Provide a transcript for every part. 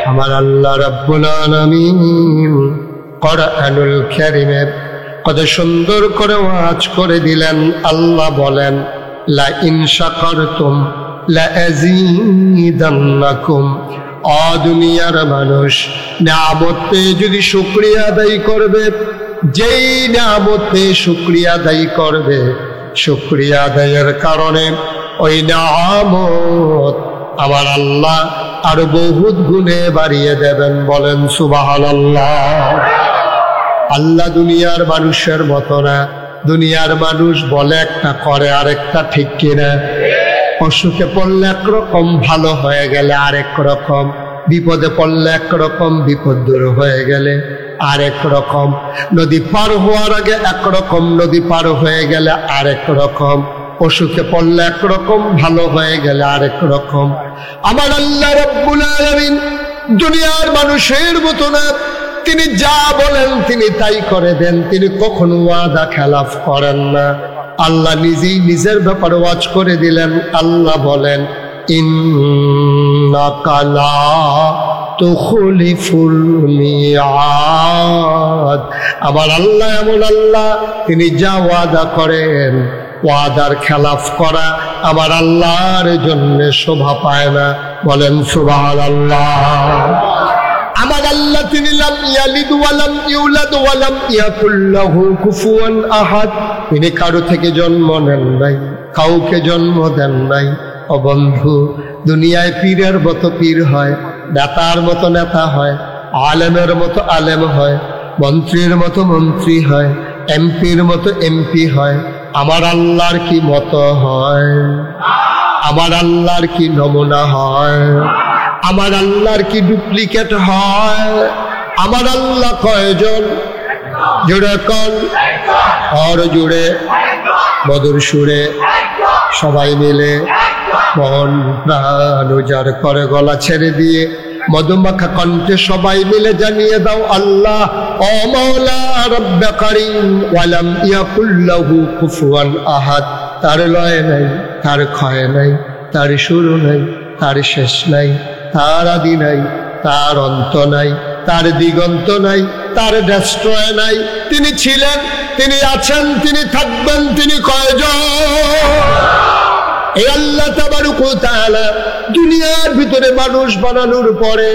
আমার আল্লাহ রাব্বুল আলামিন কুরআনুল কারীমে কত সুন্দর করে ওয়াজ করে দিলেন। আল্লাহ বলেন, লা ইন শাকারতুম লা আযীদান্নাকুম। দুনিয়ার মানুষ নিয়ামত পেয়ে যদি শুকরিয়া আদায় করবে, যেই নিয়ামত পেয়ে শুকরিয়া আদায় করবে, শুকরিয়া আদায়ের কারণে ওই নিয়ামত আমার আল্লাহ আরো বহুত গুণে বাড়িয়ে দেবেন। বলেন সুবহানাল্লাহ। আল্লাহ দুনিয়ার মানুষের মতো না। দুনিয়ার মানুষ বলে একটা, করে আরেকটা, ঠিক কিনা? অসুখে পড়লে একরকম, ভালো হয়ে গেলে আরেক রকম, বিপদে পড়লে একরকম, বিপদ দূর হয়ে গেলে আরেক রকম, নদী পার হওয়ার আগে একরকম, নদী পার হয়ে গেলে আরেক রকম, অসুখে পড়লে একরকম, ভালো হয়ে গেলে আরেক রকম। আমার আল্লাহ রাব্বুল আলামিন দুনিয়ার মানুষের মতো না। তিনি যা বলেন তিনি তাই করে দেন। তিনি কখনো ওয়াদা খেলাফ করেন না। আল্লাহ নিজেই নিজের ব্যাপারে ওয়াজ করে দিলেন। আল্লাহ বলেন, ইন্নাকা লা তুখলিফুল মিআদ। আমার আল্লাহ এমন আল্লাহ, তিনি যা ওয়াদা করেন, ওয়াদার খেলাফ করা আমার আল্লাহর জন্য শোভা পায় না। বলেন সুবহানাল্লাহ। আমার আল্লাহ তিনি লাম ইয়ালিদ ওয়া লাম ইউলাদ ওয়া লাম ইয়াকুল লাহু কুফুয়ান আহাদ। তিনি কারো থেকে জন্ম নেন নাই, কাউকে জন্ম দেন নাই। ও বন্ধু, দুনিয়ায় পীরের মতো পীর হয়, নেতার মতো নেতা হয়, আলেমের মতো আলেম হয়, মন্ত্রীর মতো মন্ত্রী হয়, এমপির মতো এমপি হয়। আমার আল্লাহর কি মতো হয়? আমার আল্লাহর কি নমুনা হয়? আমার আল্লাহর কি ডুপ্লিকেট হয়? আমার আল্লাহ কয়জন? জুড়ে কন, আর জুড়ে মধুর সুরে সবাই মিলে মন প্রাণ উজাড় করে গলা ছেড়ে দিয়ে মধুমাখা কণ্ঠে সবাই মিলে জানিয়ে দাও, আল্লাহ ও মাওলা রব্বে কারীম ওয়ালাম ইয়াকুল লাহু কুফুয়ান আহাদ। তার লয় নাই, তার ক্ষয় নাই, তার শুরু নাই, তার শেষ নাই, তার আদি নাই, তার অন্ত নাই, তার দিগন্ত নাই, তার ডেস্ট্রয় নাই। তিনি ছিলেন, তিনি আছেন, তিনি থাকবেন। তিনি কয়জন? এই আল্লাহ তাবারক ওয়া তাআলা দুনিয়ার ভিতরে মানুষ বানানোর পরে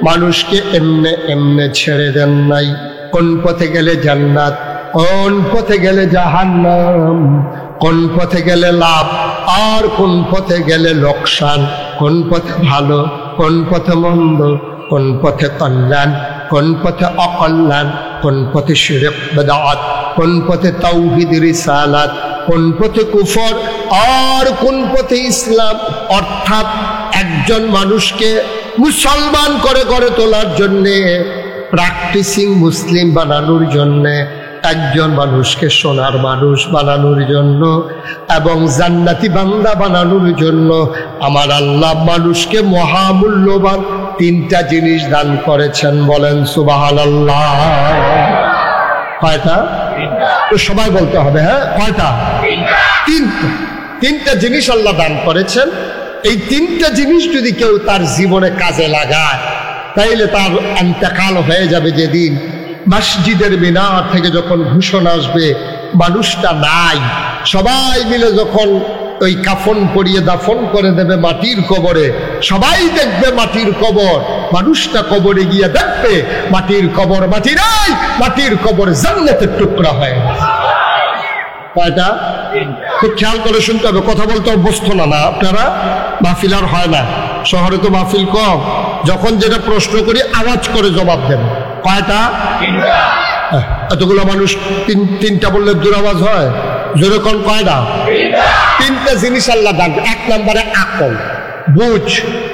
মানুষকে এমনে এমনে ছেড়ে দেন নাই। কোন পথে গেলে জান্নাত, কোন পথে গেলে জাহান্নাম, কোন পথে গেলে লাভ আর কোন পথে গেলে লোকসান, কোন পথে ভালো, কোন পথে মন্দ, কোন পথে কল্যাণ, কোন পথে অকল্যাণ, কোন পথে শিরক বিদআত, কোন পথে তাওহীদ রিসালাত, কোন পথে কুফর আর কোন পথে ইসলাম। অর্থাৎ একজন মানুষকে মুসলমান করে গড়ে তোলার জন্যে, প্র্যাকটিসিং মুসলিম বানানোর জন্যে, একজন মানুষকে সোনার মানুষ বানানোর জন্য এবং জান্নাতি বান্দা বানানোর জন্য আমার আল্লাহ মানুষকে মহামূল্যবান তিনটা জিনিস দান করেছেন। বলেন সুবহানাল্লাহ। কয়টা? তো সবাই বলতে হবে। হ্যাঁ, কয়টা? তিনটা জিনিস আল্লাহ দান করেছেন। এই তিনটা জিনিস যদি কেউ তার জীবনে কাজে লাগায়, তাইলে তার ইন্তেকাল হয়ে যাবে যেদিন মসজিদের মিনার থেকে যখন ঘোষণা আসবে মানুষটা নাই, সবাই মিলে যখন ওই কাফন পরিয়ে দাফন করে দেবে মাটির কবরে, সবাই দেখবে মাটির কবর, মানুষটা কবরে গিয়ে দেখবে মাটির কবর মাটি নাই, মাটির কবর জান্নাতের টুকরা হয়। কয়টা? খুব খেয়াল করে শুনতে হবে, কথা বলতে অভ্যস্ত না আপনারা। মাহফিল আর হয় না, শহরে তো মাহফিল কম। যখন যেটা প্রশ্ন করি আওয়াজ করে জবাব দেন। কয়টা? এতগুলো মানুষ তিনটা বললে দুরাওয়াজ হয়। জোরে কোন কয়টা? তিনটা জিনিস আল্লাহ দান। এক নম্বরে আকল, বুঝ,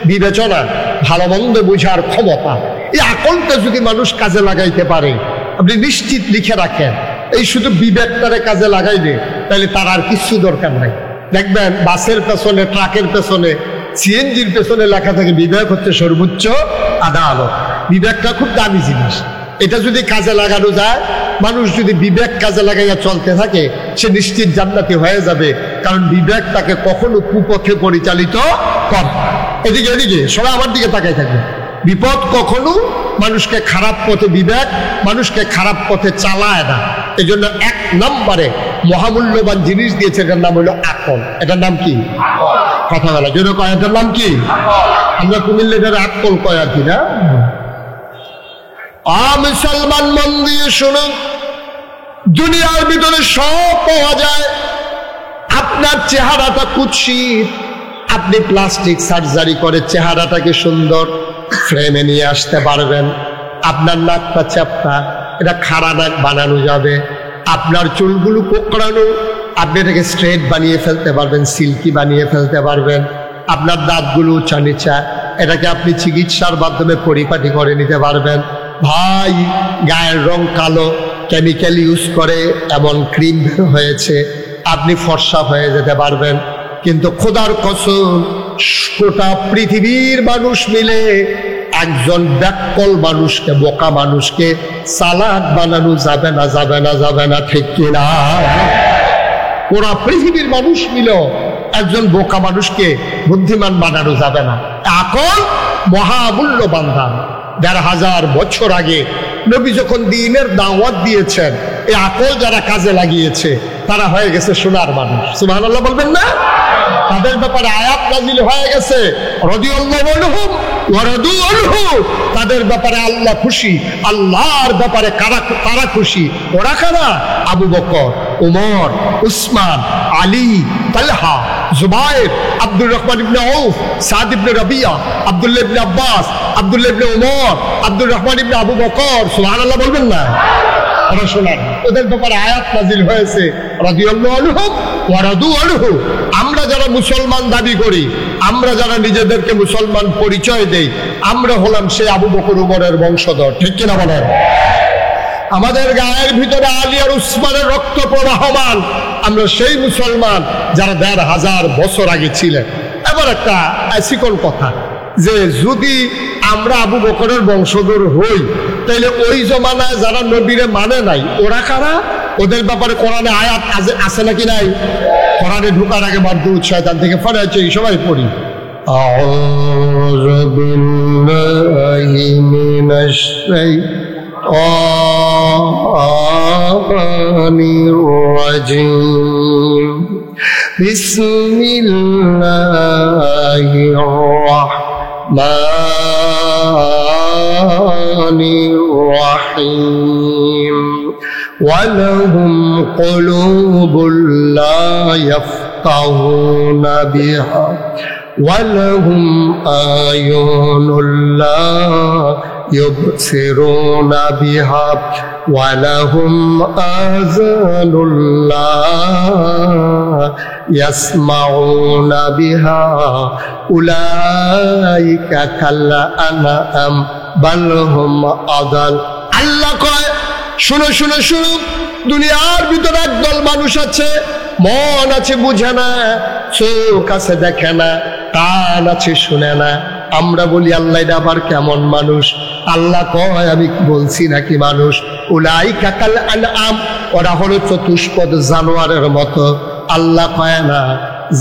বিবেচনা, ভালো মন্দ বুঝার ক্ষমতা। এই আকলটা যদি মানুষ কাজে লাগাইতে পারে, আপনি নিশ্চিত লিখে রাখেন, এই শুধু বিবেকটারে কাজে লাগাইবে, তাহলে তার আর কিছু দরকার নাই। দেখবেন বাসের পেছনে, ট্রাকের পেছনে, সিএনজির পেছনে লেখা থাকে বিবেক হচ্ছে সর্বোচ্চ আদালত। বিবেকটা খুব দামি জিনিস। এটা যদি কাজে লাগানো যায়, মানুষ যদি বিবেক কাজে লাগাইয়া চলতে থাকে, সে নিশ্চিত জান্নাতি হয়ে যাবে। কারণ বিবেক তাকে কখনো কুপথে পরিচালিত করে। এদিকে এদিকে সবাই আমার দিকে তাকাই থাকবে। বিপদ কখনো মানুষকে খারাপ পথে, বিবেক মানুষকে খারাপ পথে চালায় না। এই জন্য 1 নম্বরে মহামূল্যবান জিনিস দিয়েছে, এটার নাম হলো আকল। এটার নাম কি? কথা বলা যেন কয়, এটার নাম কি? আমরা কুমিল্লা এটার আকল কয় আর কি না। মুসলমান মন দিয়ে শুনুন, দুনিয়ার ভিতরে সব পাওয়া যায়। আপনার চেহারাটা কুৎসিত, আপনি প্লাস্টিক সার্জারি করে চেহারাটাকে সুন্দর ফ্রেমে নিয়ে আসতে পারবেন। আপনার নাকটা চ্যাপ্টা, এটা খাড়া নাক বানানো যাবে। আপনার চুলগুলো কোঁকড়ানো, আপনি এটাকে স্ট্রেট বানিয়ে ফেলতে পারবেন, সিল্কি বানিয়ে ফেলতে পারবেন। আপনার দাঁতগুলো উঁচা নিচা, এটাকে আপনি চিকিৎসার মাধ্যমে পরিপাটি করে নিতে পারবেন। ভাই, গায়ের রং কালো, কেমিক্যাল ইউজ করে এমন ক্রিম বের হয়েছে, আপনি ফর্সা হয়ে যেতে পারবেন। কিন্তু খোদার কসম, গোটা পৃথিবীর মানুষ মিলে একজন ব্যাককল মানুষকে, বোকা মানুষকে চালাক বানানো যাবে না, যাবে না, যাবে না, ঠিক কিনা? পুরা পৃথিবীর মানুষ মিলে একজন বোকা মানুষকে বুদ্ধিমান বানানো যাবে না। আকল মহামূল্যবান দান। ১৫০০ বছর আগে নবী যখন দ্বীনের দাওয়াত দিয়েছেন, এই আকল যারা কাজে লাগিয়েছে তারা হয়ে গেছে সোনার মানুষ। সুবহানাল্লাহ বলবেন না? তাদের ব্যাপারে আয়াত নাযিল হয়ে গেছে, রাদিয়াল্লাহু আনহুম ওয়া রাদু আনহু। তাদের ব্যাপারে আল্লাহ খুশি, আল্লাহর ব্যাপারে কারা খুশি? ওরা কারা? আবু বকর, ওমর, উসমান, আলী, তালহা, জুবায়ের, আব্দুর রহমান ইবনে আউফ, সাদ ইবনে রাবিয়া, আব্দুল্লাহ ইবনে আব্বাস, আব্দুল্লাহ ইবনে ওমর, আব্দুর রহমান ইবনে আবু বকর। সুবহানাল্লাহ বলবেন না? ওরা শোনান, ওদের ব্যাপারে আয়াত নাযিল হয়েছে, রাদিয়াল্লাহু আনহুম ওয়া রাদু আনহু। আমরা যারা মুসলমান দাবি করি, আমরা যারা নিজেদেরকে মুসলমান পরিচয় দেই, আমরা হলাম সেই আবু বকর উমরের বংশধর, ঠিক কিনা বলেন? আমাদের গায়ের ভিতরে আলী আর উসমানের রক্ত প্রবাহমান। আমরা সেই মুসলমান যারা ১৫০০ বছর আগে ছিলেন। এবার একটা চিকন কথা, যে যদি আমরা আবু বকরের বংশধর হই, তাইলে ওই জমানায় যারা নবীরে মানে নাই, ওরা কারা? ওদের ব্যাপারে কোরআনে আয়াত আছে নাকি নাই? কোরআনে ঢোকার আগে মারদুদ শয়তান থেকে ফরে আছে, এই সবাই পড়ি। আউযু বিল্লাহি মিনাশ শাইতানির রাজীম। বিসমিল্লাহির রাহমানির রাহিম। وَلَهُمْ قُلُوبٌ لَّا يَفْقَهُونَ بِهَا وَلَهُمْ أَعْيُنٌ لَّا يُبْصِرُونَ بِهَا وَلَهُمْ آذَانٌ لَّا يَسْمَعُونَ بِهَا أُولَٰئِكَ كَالْأَنْعَامِ بَلْ هُمْ أَضَلُّ। আল্লাহ কয়, শুনো শুনো শুনো, দুনিয়ার ভিতরে একদল মানুষ আছে, মন আছে বুঝে না, চোখ আছে দেখে না, কান আছে শুনে না। আমরা বলি আল্লাহ এটা আবার কেমন মানুষ? আল্লাহ কয়, আমি বলছি নাকি মানুষ? উলাইকা কাল আনআম, ওরা হলো চতুষ্পদ জানোয়ারের মতো। আল্লাহ কয় না,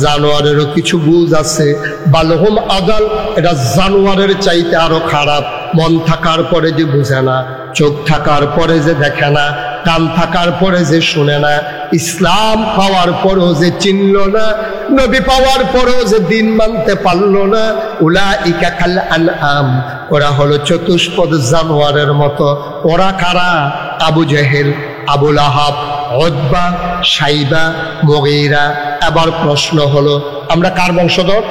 জানোয়ারেরও কিছু বুঝ আছে। বালহুম আদাল, এটা জানোয়ারের চাইতে আরো খারাপ। মন থাকার পরে যে বুঝে না, চোখ থাকার পরে যে দেখে না, কান থাকার পরে যে শুনে না, ইসলাম পাওয়ার পরেও যে চিনল না, নবী পাওয়ার পরেও যে দিন মানতে পারল না, উলাইকা কাল আনআম, ওরা হলো চতুষ্পদ জানোয়ারের মতো। ওরা কারা? Abu Jahl, Abu Lahab, Utba, Shaiba, Mughira. এবার প্রশ্ন হলো, আমরা কার বংশধর?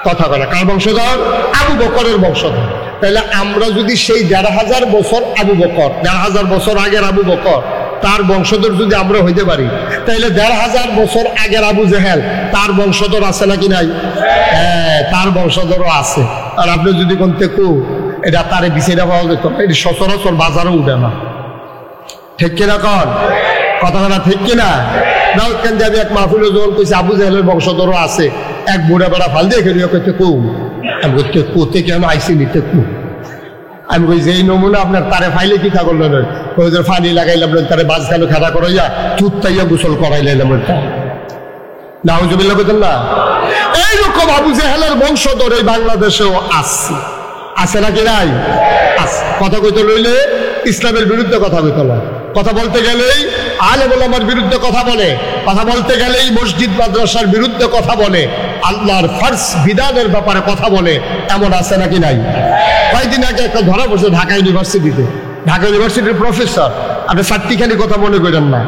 কথা বলে, কার বংশধর? আবু বকরের বংশধর। তাহলে আমরা যদি সেই ১৫০০ বছর আবু বকর, ১৫০০ বছর আগের আবু বকর, তার বংশধর যদি আমরা হইতে পারি, তাহলে ১৫০০ বছর আগের আবু জেহেল, তার বংশধর আছে নাকি নাই? হ্যাঁ, তার বংশধরও আছে। আর আপনি যদি কোনতে এটা তারে বিছেটা পাওয়া যেত, এটি সচরাচর বাজারও উঠে না, ঠিক কিনা? কন কথা বলা ঠিক কিনা? দাউদকান যাবি এক মাহফিল যখন কইছে আবু জেহেলের বংশধরও আছে, এক বুড়া বেড়া ফাল দিয়ে খেলিও কইতে আমি বলতে কোতে কেন আইসি নিতে আমি কই যে এই নমুনা আপনার তারে ফাইলে কি তা করলেন? ওই যে ফানি লাগাইলাম, তারে বাজ খালো খেলা করাইয়া তুত্তাইয়া গোসল করাইলাম। নাউজুবিল্লাহ বলতেন না? এইরকম আবু জেহেলের বংশধর এই বাংলাদেশেও আছে। আছে নাকি নাই? আছে। কথা কইতে লইলে ইসলামের বিরুদ্ধে কথা কইতে হয়, কথা বলতে গেলেই আলেম ওলামার বিরুদ্ধে কথা বলে, কথা বলতে গেলেই মসজিদ মাদ্রাসার বিরুদ্ধে কথা বলে, আল্লাহর ফরজ বিধানের ব্যাপারে কথা বলে, এমন আছে নাকি নাই? কয়েকদিন আগে একটা ধরা পড়ছে ঢাকা ইউনিভার্সিটিতে, ঢাকা ইউনিভার্সিটির প্রফেসর, আপনি চারটিখানি কথা মনে করেন না,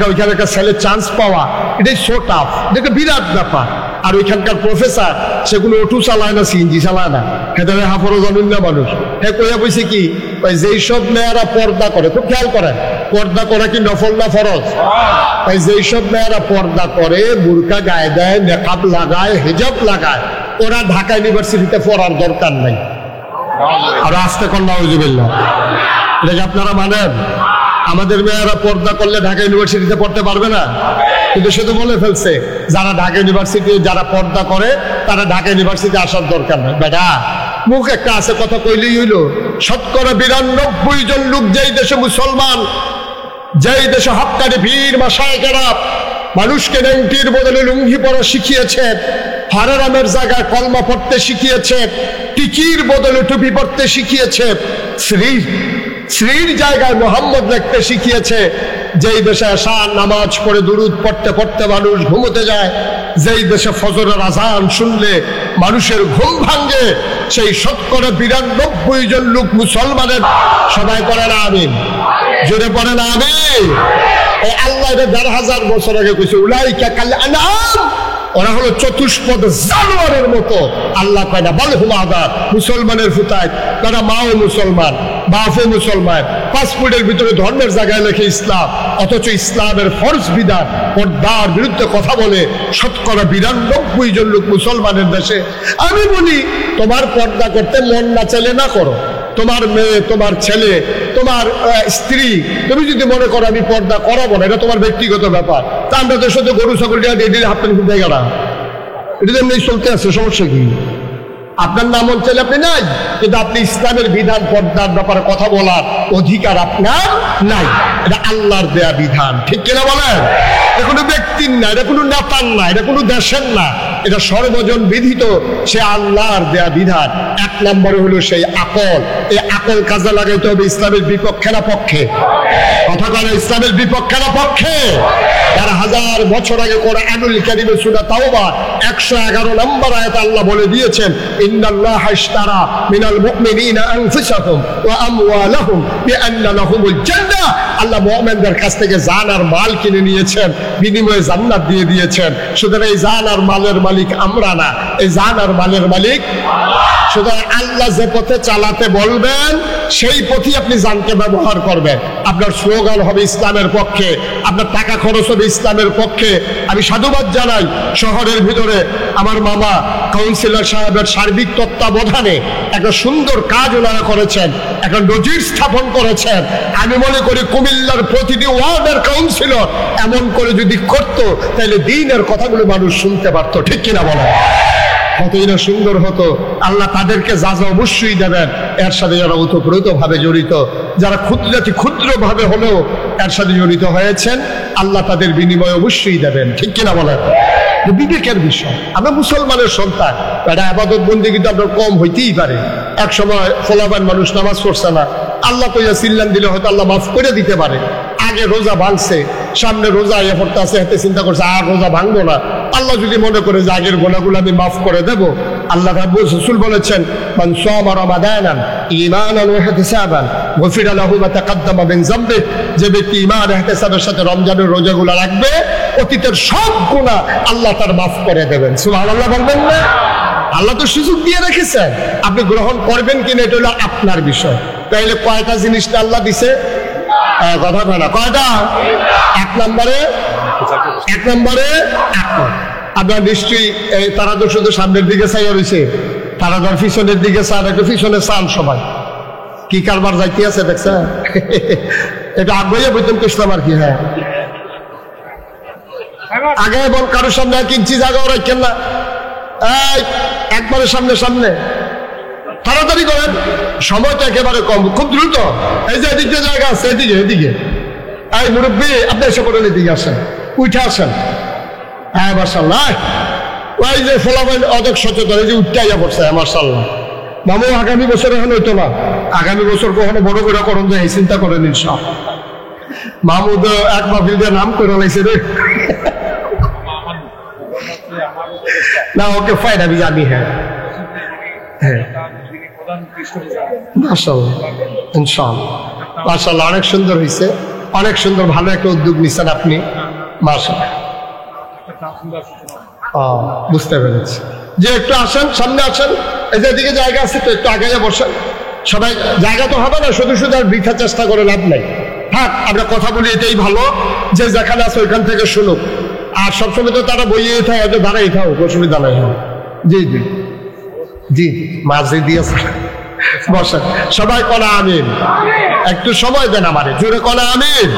ওইখানে একটা ছেলে চান্স পাওয়া এটাই সো টাফ, এটা বিরাট ব্যাপার। আর ওইখানকার প্রফেসর সেগুলো অটো চালায় না, সিএনজি চালায় না, খেতে হাফরও জানুন না মানুষ। হ্যাঁ কইয়া বলছে কি, যেই সব মেয়েরা পর্দা করে, খুব খেয়াল করেন, পর্দা করা কি নফল না ফরজ? যেই সব মেয়েরা পর্দা করে, বুরকা গায়ে দেয়, নেকাব লাগায়, হিজাব লাগায়, ওরা ঢাকা ইউনিভার্সিটিতে পড়ার দরকার নাই। আর আসতে কন্যা হইজুবিল্লাহ, এটা কি আপনারা মানেন? আমাদের মেয়েরা পর্দা করলে ঢাকা ইউনিভার্সিটিতে পড়তে পারবে না, কিন্তু সে তো বলে ফেলছে যারা ঢাকা ইউনিভার্সিটি যারা পর্দা করে তারা ঢাকা ইউনিভার্সিটি আসার দরকার নেই। বেটা মুখ একটা আছে, কথা কইলেই হইল। ৯২% জন লোক যেই দেশে মুসলমান, যেই দেশে হক্কানি পীর মাশায়েখেরা মানুষকে নেংটির বদলে লুঙ্গি পরা শিখিয়েছে, হারামের জায়গায় কলমা পড়তে শিখিয়েছে, টিকির বদলে টুপি পড়তে শিখিয়েছে, শ্রীর জায়গায় মোহাম্মদ লিখতে শিখিয়েছে, যেই দেশে আসা নামাজ পড়ে দুরুদ পড়তে পড়তে মানুষ ঘুমোতে যায়, যেই দেশে ফজরের আজান শুনলে মানুষের ঘুম ভাঙ্গে, সেই ৯২% জন লোক মুসলমানের, সবাই পড়ে না আমিন, জোরে পড়ে না আমিন। এই আল্লাহ ১,৫০০ বছর আগে কইছে উলাইকা কাল আনআম, ওরা হলো চতুষ্পদ জানোয়ারের মতো। আল্লাহ কয় না বল হুম আদা, মুসলমানের ফুতায় তারা মাও মুসলমান, বাপও মুসলমান, পাসপোর্টের ভিতরে ধর্মের জায়গায় লেখে ইসলাম, অথচ ইসলামের ফরজ বিধান পর্দার বিরুদ্ধে কথা বলে ৯২% জন লোক মুসলমানের দেশে। আমি বলি তোমার পর্দা করতে মন না চাইলে না করো, তোমার মেয়ে, তোমার ছেলে, তোমার স্ত্রী, তুমি যদি মনে করো আমি পর্দা করাবো না, এটা তোমার ব্যক্তিগত ব্যাপার। তা আমরা দেশ তো গরু ছাগলটা হাফ প্যান্ট কিনতে গেল, এটা এমনি চলতে আছে, সমস্যা কি? আপনার নাম চাইলে আপনি নাই, কিন্তু আপনি ইসলামের বিধান পর্দার ব্যাপারে কথা বলার অধিকার আপনার নাই। এটা আল্লাহর দেয়া বিধান, ঠিক কিনা বলেন? এটা কোনো ব্যক্তির না, এটা কোনো নেতার না, এটা কোনো দেশের না, এটা সর্বজন বিধিত, সে আল্লাহর দেয়া বিধান। ১ নম্বরে হলো সেই আকল, এই আকল কাজে লাগাইতে হবে ইসলামের বিপক্ষে না পক্ষে? কথা বলে ইসলামের বিপক্ষে না পক্ষে? যারা ১০০০ বছর আগে কোরআনুল কারীমে সূরা তাওবা ১১১ নম্বর আয়াতে আল্লাহ বলে দিয়েছেন, ইন্নাল্লাহা ইশতারা মিনাল মুমিনিনা আনফুসাহুম ওয়া আমওয়ালাহুম বিআন্না লাহুমুল জান্নাহ। আল্লাহ মুমিনদের কাছ থেকে জান আর মাল কিনে নিয়েছেন, বিনিময়ে জান্নাত দিয়ে দিয়েছেন। সুতরাং এই জান আর মালের মালিক আমরা না, এই জান আর মালের মালিক আল্লাহ। সুতরাং আল্লাহ যে পথে চালাতে বলবেন সেই পথই আপনি জানকে ব্যবহার করবেন। আপনার স্লোগান হবে ইসলামের পক্ষে, আপনার টাকা খরচ হবে ইসলামের পক্ষে। আমি সাধুবাদ জানাই, শহরের ভিতরে আমার মামা কাউন্সিলর সাহেবের সার্বিক তত্ত্বাবধানে একটা সুন্দর কাজ ওনারা করেছেন, একটা নজির স্থাপন করেছেন। আমি মনে করি কুমিল্লার প্রতিটি ওয়ার্ডের কাউন্সিলর এমন করে যদি করতো, তাহলে দ্বীনের কথাগুলো মানুষ শুনতে পারতো, ঠিক কিনা বলেন? কতই না সুন্দর হতো। আল্লাহ তাদেরকে যা যা অবশ্যই দেবেন, এর সাথে যারা ওতপ্রোতভাবে জড়িত, যারা ক্ষুদ্রভাবে হলেও এর সাথে জড়িত হয়েছেন, আল্লাহ তাদের বিনিময় অবশ্যই দেবেন, ঠিক কিনা বলেন? বিবেকের বিষয়। আমরা মুসলমানের সন্তান, এটা ইবাদত বন্দেগী কিন্তু আপনার কম হইতেই পারে। এক সময় ফলাবান মানুষ নামাজ পড়ছে না, আল্লাহ তো সিল্লান দিলে হয়তো আল্লাহ মাফ করে দিতে পারে। আগে রোজা ভাঙছে, সামনে রোজা ইয়ে পড়তে আছে, হাতে চিন্তা করছে আর রোজা ভাঙবো না। আল্লাহ যদি মনে করে যে আগের গোনাগুলো আমি মাফ করে দেব, আল্লাহ রাসূল বলেছেন, মান সামা রমাদানান ঈমানান ওয়া ইহতিসাবান গফিরা লাহু মা তাকাদ্দামা মিন যামবিহি। যে ব্যক্তি ঈমান ইহতিসাবের সাথে রমজানের রোজাগুলো রাখবে, অতীতের সব গুনাহ আল্লাহ তার মাফ করে দেবেন। সুবহানাল্লাহ বলবেন না? আল্লাহ তো সুযোগ দিয়ে রেখেছেন, আপনি গ্রহণ করবেন কিনা এটা হলো আপনার বিষয়। তাইলে কয়টা জিনিসটা আল্লাহ দিছে? কথা বলা কয়টা? ১ নম্বরে আপনার নিশ্চয়ই তারা তো শুধু সামনের দিকে চাইয়া রয়েছে, তারা ধর পিছনের দিকে চান, একটু পিছনে চান সবাই। কি কারবার যাইতে আছে দেখছেন? এটা আগ্রহে বইতেন ইসলাম আর কি। হ্যাঁ, আগে এবং কারোর সামনে ১ ইঞ্চি জায়গাও রাখেন না, একবারে সামনে তাড়াতাড়ি করেন, সময়টা একেবারে কম, খুব দ্রুত। এই যে এদিকে জায়গা আছে, এদিকে এই মুরব্বী আপনি এসে করেন, এদিকে আসেন, উঠে আসেন। হ্যাঁ মাশাআল্লাহ, ওই যে ফলাফল অনেক সচেতন, এই যে উঠতে আইয়া পড়ছে, মাশাআল্লাহ। মামু আগামী বছর এখন হইতো না, আগামী বছর কখনো বড় করে করুন যায় এই চিন্তা করেন ইনশাআল্লাহ। মামু তো এক মাহফিল দিয়ে নাম করে লাইছে রে না, ওকে ফায়দা বি জানি। হ্যাঁ হ্যাঁ মাশাআল্লাহ ইনশাআল্লাহ মাশাআল্লাহ, অনেক সুন্দর হয়েছে, অনেক সুন্দর, ভালো একটা উদ্যোগ নিচ্ছেন আপনি মাশাআল্লাহ। বুঝতে পেরেছি। যে একটু আসেন, সামনে আসেন, এই যে এদিকে জায়গা আছে তো একটু আগে বসেন। সবাই জায়গা তো হবে না, শুধু শুধু আর বৃথা চেষ্টা করে লাভ নাই। হ্যাঁ আমরা কথা বলি, এটাই ভালো যে যেখানে আছে ওইখান থেকে শুনুক। আর সবসময় তো তারা বইয়ে থাকে, হয়তো দাঁড়াই থাক, অসুবিধা নাই। জি জি জি মাঝে দিয়েছে বসেন সবাই, কলা আমিন। একটু সময় দেন আমারে, জোরে কলা আমিন।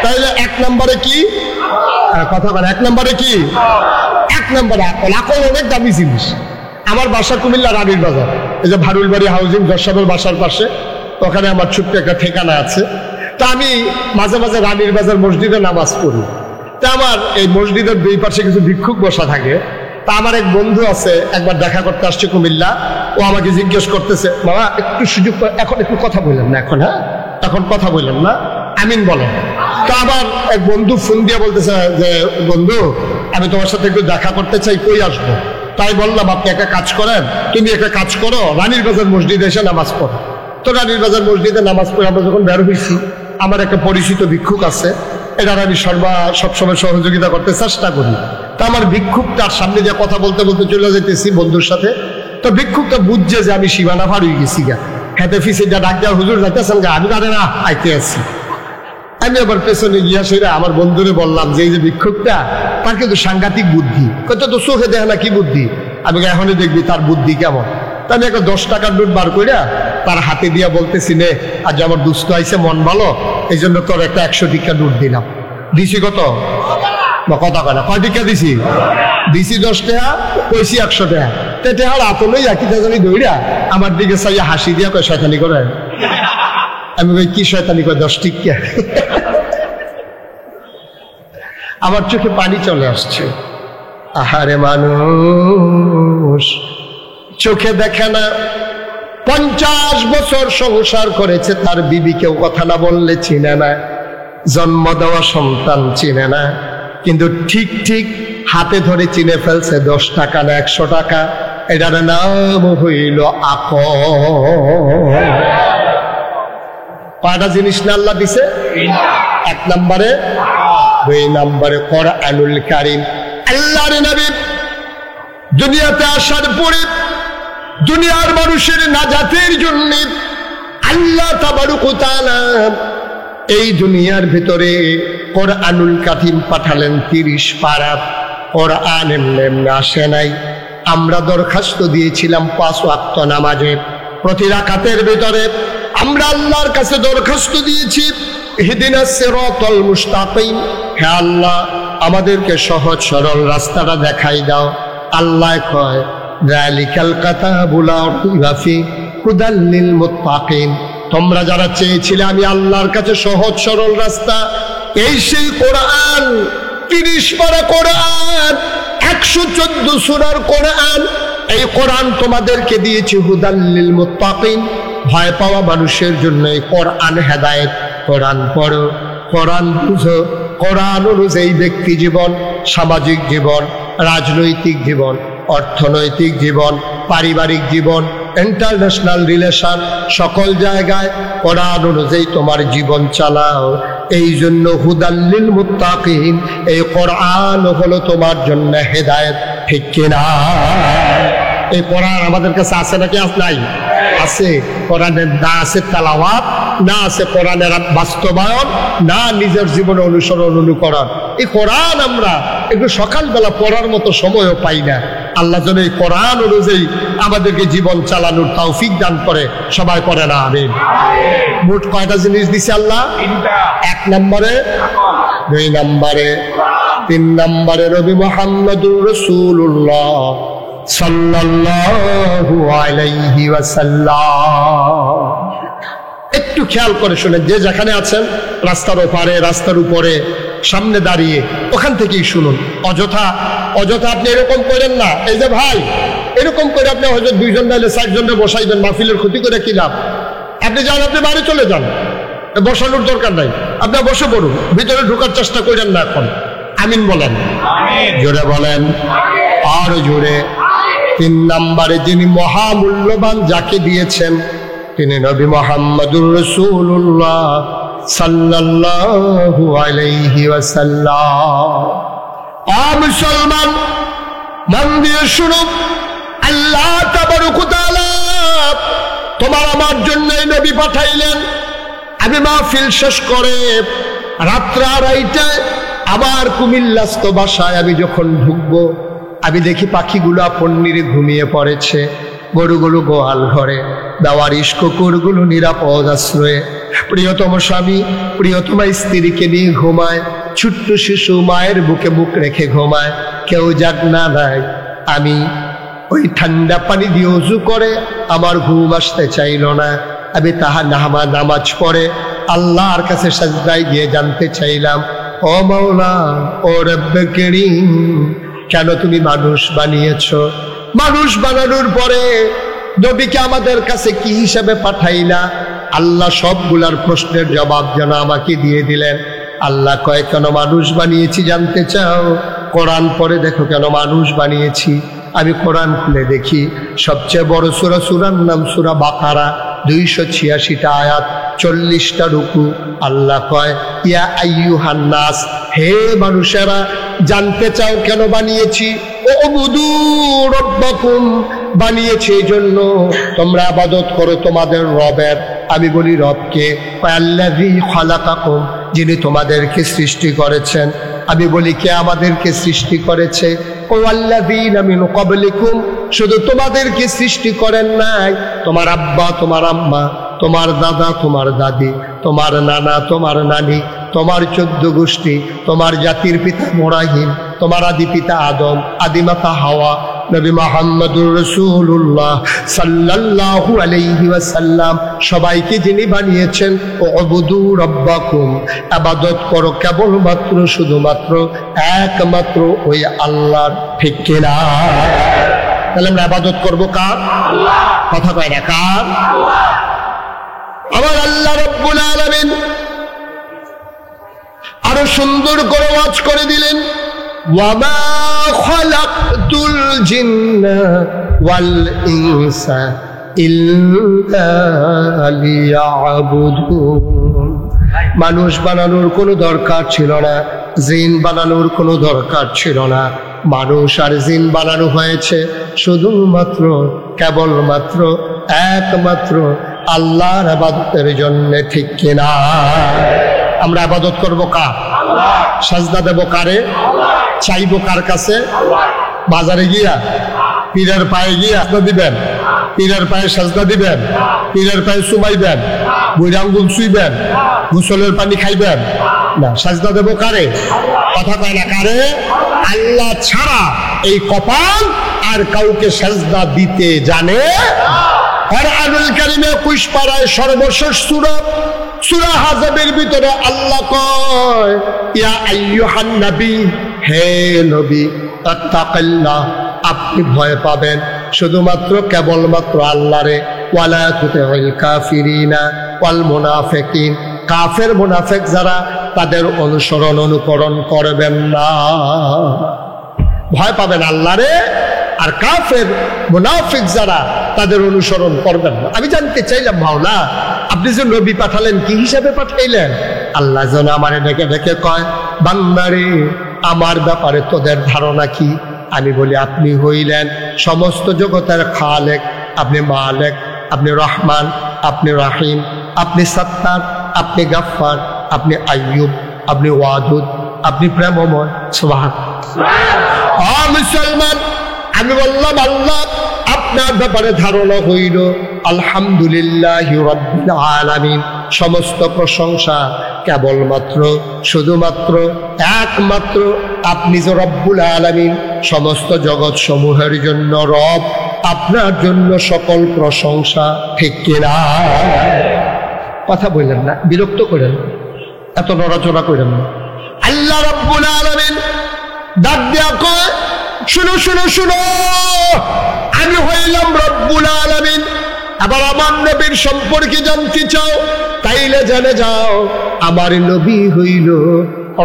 তাইলে এক নম্বরে কি কথা বলে, এক নম্বরে কি, এক নম্বরে আকল। আকল অনেক দামি জিনিস। আমার বাসা কুমিল্লা রানীর বাজার, এই যে ভারুল বাড়ি হাউজিং দর্শকের বাসার পাশে, ওখানে আমার ছোট্ট একটা ঠিকানা আছে। তা আমি মাঝে মাঝে রানীর বাজার মসজিদে নামাজ পড়ি। তা আমার এই মসজিদের দুই পাশে কিছু ভিক্ষুক বসা থাকে। তা আমার এক বন্ধু আছে, একবার দেখা করতে আসছে কুমিল্লা। ও আমাকে জিজ্ঞেস করতেছে, বাবা একটু সুযোগ, এখন একটু কথা বললেন না এখন? হ্যাঁ এখন কথা বললেন না, আমিন বলেন। তো আবার এক বন্ধু ফোন দিয়ে বলতেছে যে বন্ধু আমি তোমার সাথে একটু দেখা করতে চাই, কই আসবো? তাই বললাম আপনি একটা কাজ করেন, তুমি একটা কাজ করো, রানীর বাজার মসজিদে এসে নামাজ পড়ো। তো রানীর বাজার মসজিদে নামাজ পড়ে আমরা যখন বের হয়েছি, আমার একটা পরিচিত ভিক্ষুক আছে, এটার আমি সবসময় সহযোগিতা করতে চেষ্টা করি। তা আমার ভিক্ষুকটার সামনে যে কথা বলতে বলতে চলে যেতেছি বন্ধুর সাথে, তো ভিক্ষুকটা বুঝছে যে আমি সীমানা পার হয়ে গেছি গা। হেঁটে ফিসে যা ডাক দেওয়া, হুজুর যাইতেছেন গা? আমি জানি না, আইতে আসছি। আমি আবার পেছনে গিয়া সেরা আমার বন্ধুরে বললাম যে এই যে ভিক্ষুকটা, তার কিন্তু সাংঘাতিক বুদ্ধি। কত তো চোখে দেখে না কি বুদ্ধি, আমি এখনই দেখবি তার বুদ্ধি কেমন। তা আমি একটা 10 টাকার নোট বার কইরা তার হাতে দিয়া বলতেছি, নে আজ আমার দুস্থ আইছে, মন ভালো, এই জন্য তোর একটা 100 টিকা নোট দিলাম। দিছি কত? কথা কয় না, কয় টিকা দিছি? দিছি 10 টাকা, কইছি 100 টাকা। টেহার হাত লই একই জানি দৌড়া আমার দিকে চাইয়া হাসি দিয়া কয় শয়তানি করে। আমি কই কি শয়তানি? কয় 10 টিকা। আমার চোখে পানি চলে আসছে। আহারে মানুষ চোখে দেখে না, 50 বছর সংসার করেছে, তার বিবিকেও কথা না বললে চিনে না, জন্ম দেওয়া সন্তান চিনে না, কিন্তু ঠিক ঠিক হাতে ধরে চিনে ফেলছে 10 টাকা না 100 টাকা। এটার নাম হইল আকল। কয়টা জিনিস না আল্লাহ দিছে? 1 নম্বরে, 2 নম্বরে কোরআনুল কারীম। আল্লাহর নবী দুনিয়াতে আসার পরে দুনিয়ার মানুষের নাজাতের জন্য আল্লাহ তাবারক ওয়া তাআলা এই দুনিয়ার ভিতরে কোরআনুল কারীম পাঠালেন 30 পারা। কোরআন এমনি আসে নাই। আমরা দরখাস্ত দিয়েছিলাম 5 ওয়াক্ত নামাজে, প্রতি রাকাতের ভিতরে আমরা আল্লাহর কাছে দরখাস্ত দিয়েছি, ইহদিনাস সিরাতাল মুস্তাকিম, হে আল্লাহ আমাদেরকে সহজ সরল রাস্তাটা দেখাই দাও। আল্লাহ কয় যালিকাল কাতাবু লা রাইবা ফি হুদাল লিল মুত্তাকিন, তোমরা যারা চেয়েছিলে আমি আল্লাহর কাছে সহজ সরল রাস্তা, এই সেই কোরআন, 30 পারা কোরআন, 114 সূরার কোরআন, এই কোরআন তোমাদেরকে দিয়েছি হুদাল লিল মুত্তাকিন, ভয় পাওয়া মানুষের জন্য। এই কোরআন হেদায়েত। কোরআন পড়ো, কোরআন বুঝো, কোরআন অনুযায়ী ব্যক্তি জীবন, সামাজিক জীবন, রাজনৈতিক জীবন, অর্থনৈতিক জীবন, পারিবারিক জীবন, ইন্টারন্যাশনাল রিলেশন, সকল জায়গায় কোরআন অনুযায়ী তোমার জীবন চালাও। এই জন্য হুদাল্লিল মুত্তাকিন, এই কোরআন হলো তোমার জন্য হেদায়েত। ঠিক কিনা? এই কোরআন আমাদের কাছে আছে নাকি নাই? আছে। কোরআনের না আছে তেলাওয়াত, না আছে কোরআনের বাস্তবায়ন, না নিজের জীবনে অনুসরণ অনুকরণ। এই কোরআন আমরা একটু সকালবেলা পড়ার মতো সময়ও পাই না। আল্লাহ যেন এই কোরআন অনুযায়ী আমাদেরকে জীবন চালানোর তৌফিক দান করে। সবাই পড়ে না আমিন। মোট কয়টা জিনিস দিছে আল্লাহ? 1 নম্বরে, 2 নম্বরে, 3 নম্বরে নবী মুহাম্মদুর রাসূলুল্লাহ সাল্লাল্লাহু আলাইহি ওয়াসাল্লাম। একটু খেয়াল করে শুনে, যে যেখানে আছেন, রাস্তার ওপারে, রাস্তার উপরে, সামনে দাঁড়িয়ে ওখান থেকেই শুনুন। অযথা অযথা আপনি এরকম করেন না। এই যে ভাই, এরকম করে আপনি হয়তো 2 জন নাইলে 4 জনকে বসাইবেন, মাহফিলের ক্ষতি করে কি লাভ? আপনি যান, আপনি বাড়ি চলে যান, বসানোর দরকার নাই। আপনি বসে পড়ুন, ভিতরে ঢোকার চেষ্টা করেন না। এখন আমিন বলেন, জোরে বলেন, আর জোরে। 3 নম্বরে যিনি মহামূল্যবান যাকে দিয়েছেন তিনি নবী মুহাম্মদুর রাসূলুল্লাহ সাল্লাল্লাহু আলাইহি ওয়াসাল্লাম। মুসলমান, মন দিয়ে শুনো, আল্লাহ তাবারক ওয়া তাআলা তোমার আমার জন্য নবী পাঠাইলেন। আমি মাহফিল শেষ করে রাত্র 2:30টায় আবার কুমিল্লাস্থ বাসায় আমি যখন ঢুকবো, আমি দেখি পাখিগুলো আপন নিরে ঘুমিয়ে পড়েছে, গরুগুলো গোয়াল ঘরে, বেওয়ারিশ কুকুরগুলো নিরাপদ আশ্রয়ে, প্রিয়তম স্বামী প্রিয়তমা স্ত্রীকে নিয়ে ঘুমায়, ছোট্ট শিশু মায়ের বুকে বুক রেখে ঘুমায়, কেউ জাগনা নাই। আমি ওই ঠান্ডা পানি দিয়ে ওযু করে আমার ঘুম আসতে চাইল না। আমি নামাজ পড়ে আল্লাহর কাছে সাজদায় গিয়ে জানতে চাইলাম, ও মাওলা, ও রব্বে কারীম, কেন তুমি মানুষ বানিয়েছ? মানুষ বানানোর পরে নবীকে আমাদের কাছে কি হিসাবে পাঠাইলা? আল্লাহ সবগুলার প্রশ্নের জবাব যেন আমাকে দিয়ে দিলেন। আল্লাহ কয়, কেন মানুষ বানিয়েছি জানতে চাও? কোরআন পড়ে দেখো কেন মানুষ বানিয়েছি। আমি কোরআন খুলে দেখি, সবচেয়ে বড় সূরা, সূরার নাম সূরা বাকারা, 286টা আয়াত, 40টা রুকু। আল্লাহ কয়, ইয়া আইয়ুহান নাস, হে মানুষেরা, জানতে চাও কেন বানিয়েছি? উবুদু রাব্বাকুম, বানিয়েছি এই জন্য তোমরা ইবাদত করো তোমাদের রবের। আমি বলি রবকে? আল্লাযী খালাকাকুম, যিনি তোমাদেরকে সৃষ্টি করেছেন। আমি বলি কে আমাদেরকে সৃষ্টি করেছে? ওয়াল্লাযীনা মিন ক্বাবলিকুম, শুধু তোমাদেরকে সৃষ্টি করেন নাই, তোমার আব্বা, তোমার আম্মা, তোমার দাদা, তোমার দাদি, তোমার নানা, তোমার নানি, তোমার 14 গোষ্ঠী, তোমার জাতির পিতা ইব্রাহিম, তোমার আদি পিতা আদম, আদিমাতা হাওয়া, নবী মুহাম্মদুর রাসূলুল্লাহ সাল্লাল্লাহু আলাইহি ওয়াসাল্লাম, সবাইকে যিনি বানিয়েছেন। উবুদু রাব্বাকুম, ইবাদত করো কেবলমাত্র শুধুমাত্র একমাত্র ওই আল্লাহর। ঠিক কিনা? তাহলে আমরা ইবাদত করবো কার? আল্লাহ। কথা কয় না, কার? আল্লাহ। আমার আল্লাহ রাব্বুল আলামিন আরো সুন্দর করে ওয়াজ করে দিলেন, ওয়ামা খালাকতুল জিন্না ওয়াল ইনসা ইল্লা লিয়াবুদুন। মানুষ বানানোর কোনো দরকার ছিল না, জিন বানানোর কোনো দরকার ছিল না। মানুষ আর জিন বানানো হয়েছে শুধুমাত্র কেবলমাত্র একমাত্র আল্লাহর ইবাদতের জন্য। ঠিক কিনা? আমরা ইবাদত করব কার? আল্লাহ। সাজদা দেব কারে? আল্লাহ। চাইবো কার কাছে? আল্লাহ। বাজারে গিয়া পীরের পায়ে গিয়া সাজদা দিবেন? পীরের পায়ে সাজদা দিবেন? পীরের পায়ে চুমাইবেন? বুড়ি আঙ্গুল ছুঁইবেন? গোসলের পানি খাইবেন? না। সাজদা দেব কারে? কথা কয় না, কারে? আল্লাহ ছাড়া এই কপাল আর কাউকে সাজদা দিতে জানে। কুরআনুল কারীমে 21 পারায় সর্বশেষ সূরা সূরা হাজাবের ভিতরে আল্লাহ কয়, ইয়া আইয়ুহান নবী, হে নবী, তাত্তাকিল্লাহ, আপনি ভয় পাবেন শুধুমাত্র কেবলমাত্র আল্লাহরে। ওয়ালা তুতিউল কাফিরিনা ওয়াল মুনাফিকিন, কাফের মুনাফিক যারা তাদের অনুসরণ অনুকরণ করবেন না। ভয় পাবেন আল্লাহরে, আর কাফের মুনাফিক যারা তাদের অনুসরণ করবেন না। আমি জানতে চাইলাম, মাওলা, আপনি যে নবী পাঠালেন কি হিসাবে পাঠাইলেন? আল্লাহ যেন আমারে ডেকে ডেকে কয়, বান্দারে, আমার ব্যাপারে তোদের ধারণা কি? আমি বলি, আপনি হইলেন সমস্ত জগতের খালেক, আপনি মালেক, আপনি রহমান, আপনি রাহিম, আপনি সত্তার, আপনি গাফফার, আপনি আইয়ুব, আপনি ওয়াদুদ, আপনি প্রেমময়। সুবহানাল্লাহ। মুসলমান, আমি বললাম, আল্লাহ আপনার ব্যাপারে ধারণা হইল। আলহামদুলিল্লাহি রাব্বিল আলামিন, সমস্ত প্রশংসা কেবলমাত্র শুধুমাত্র একমাত্র আপনি যে রব্বুল আলামিন, সমস্ত জগৎ সমূহের জন্য রব, আপনার জন্য সকল প্রশংসা। ঠিক কিনা? কথা বললেন না, বিরক্ত করেন, এত নড়াচড়া করেন না। আল্লাহ রাব্বুল আলামিন ডাক দিয়া কয়, শুনো শুনো শুনো, আমি হইলাম রব্বুল আলামিন। আবার আমার নবীর সম্পর্কে জানতে চাও, তাইলে জেনে যাও আমার নবী হইল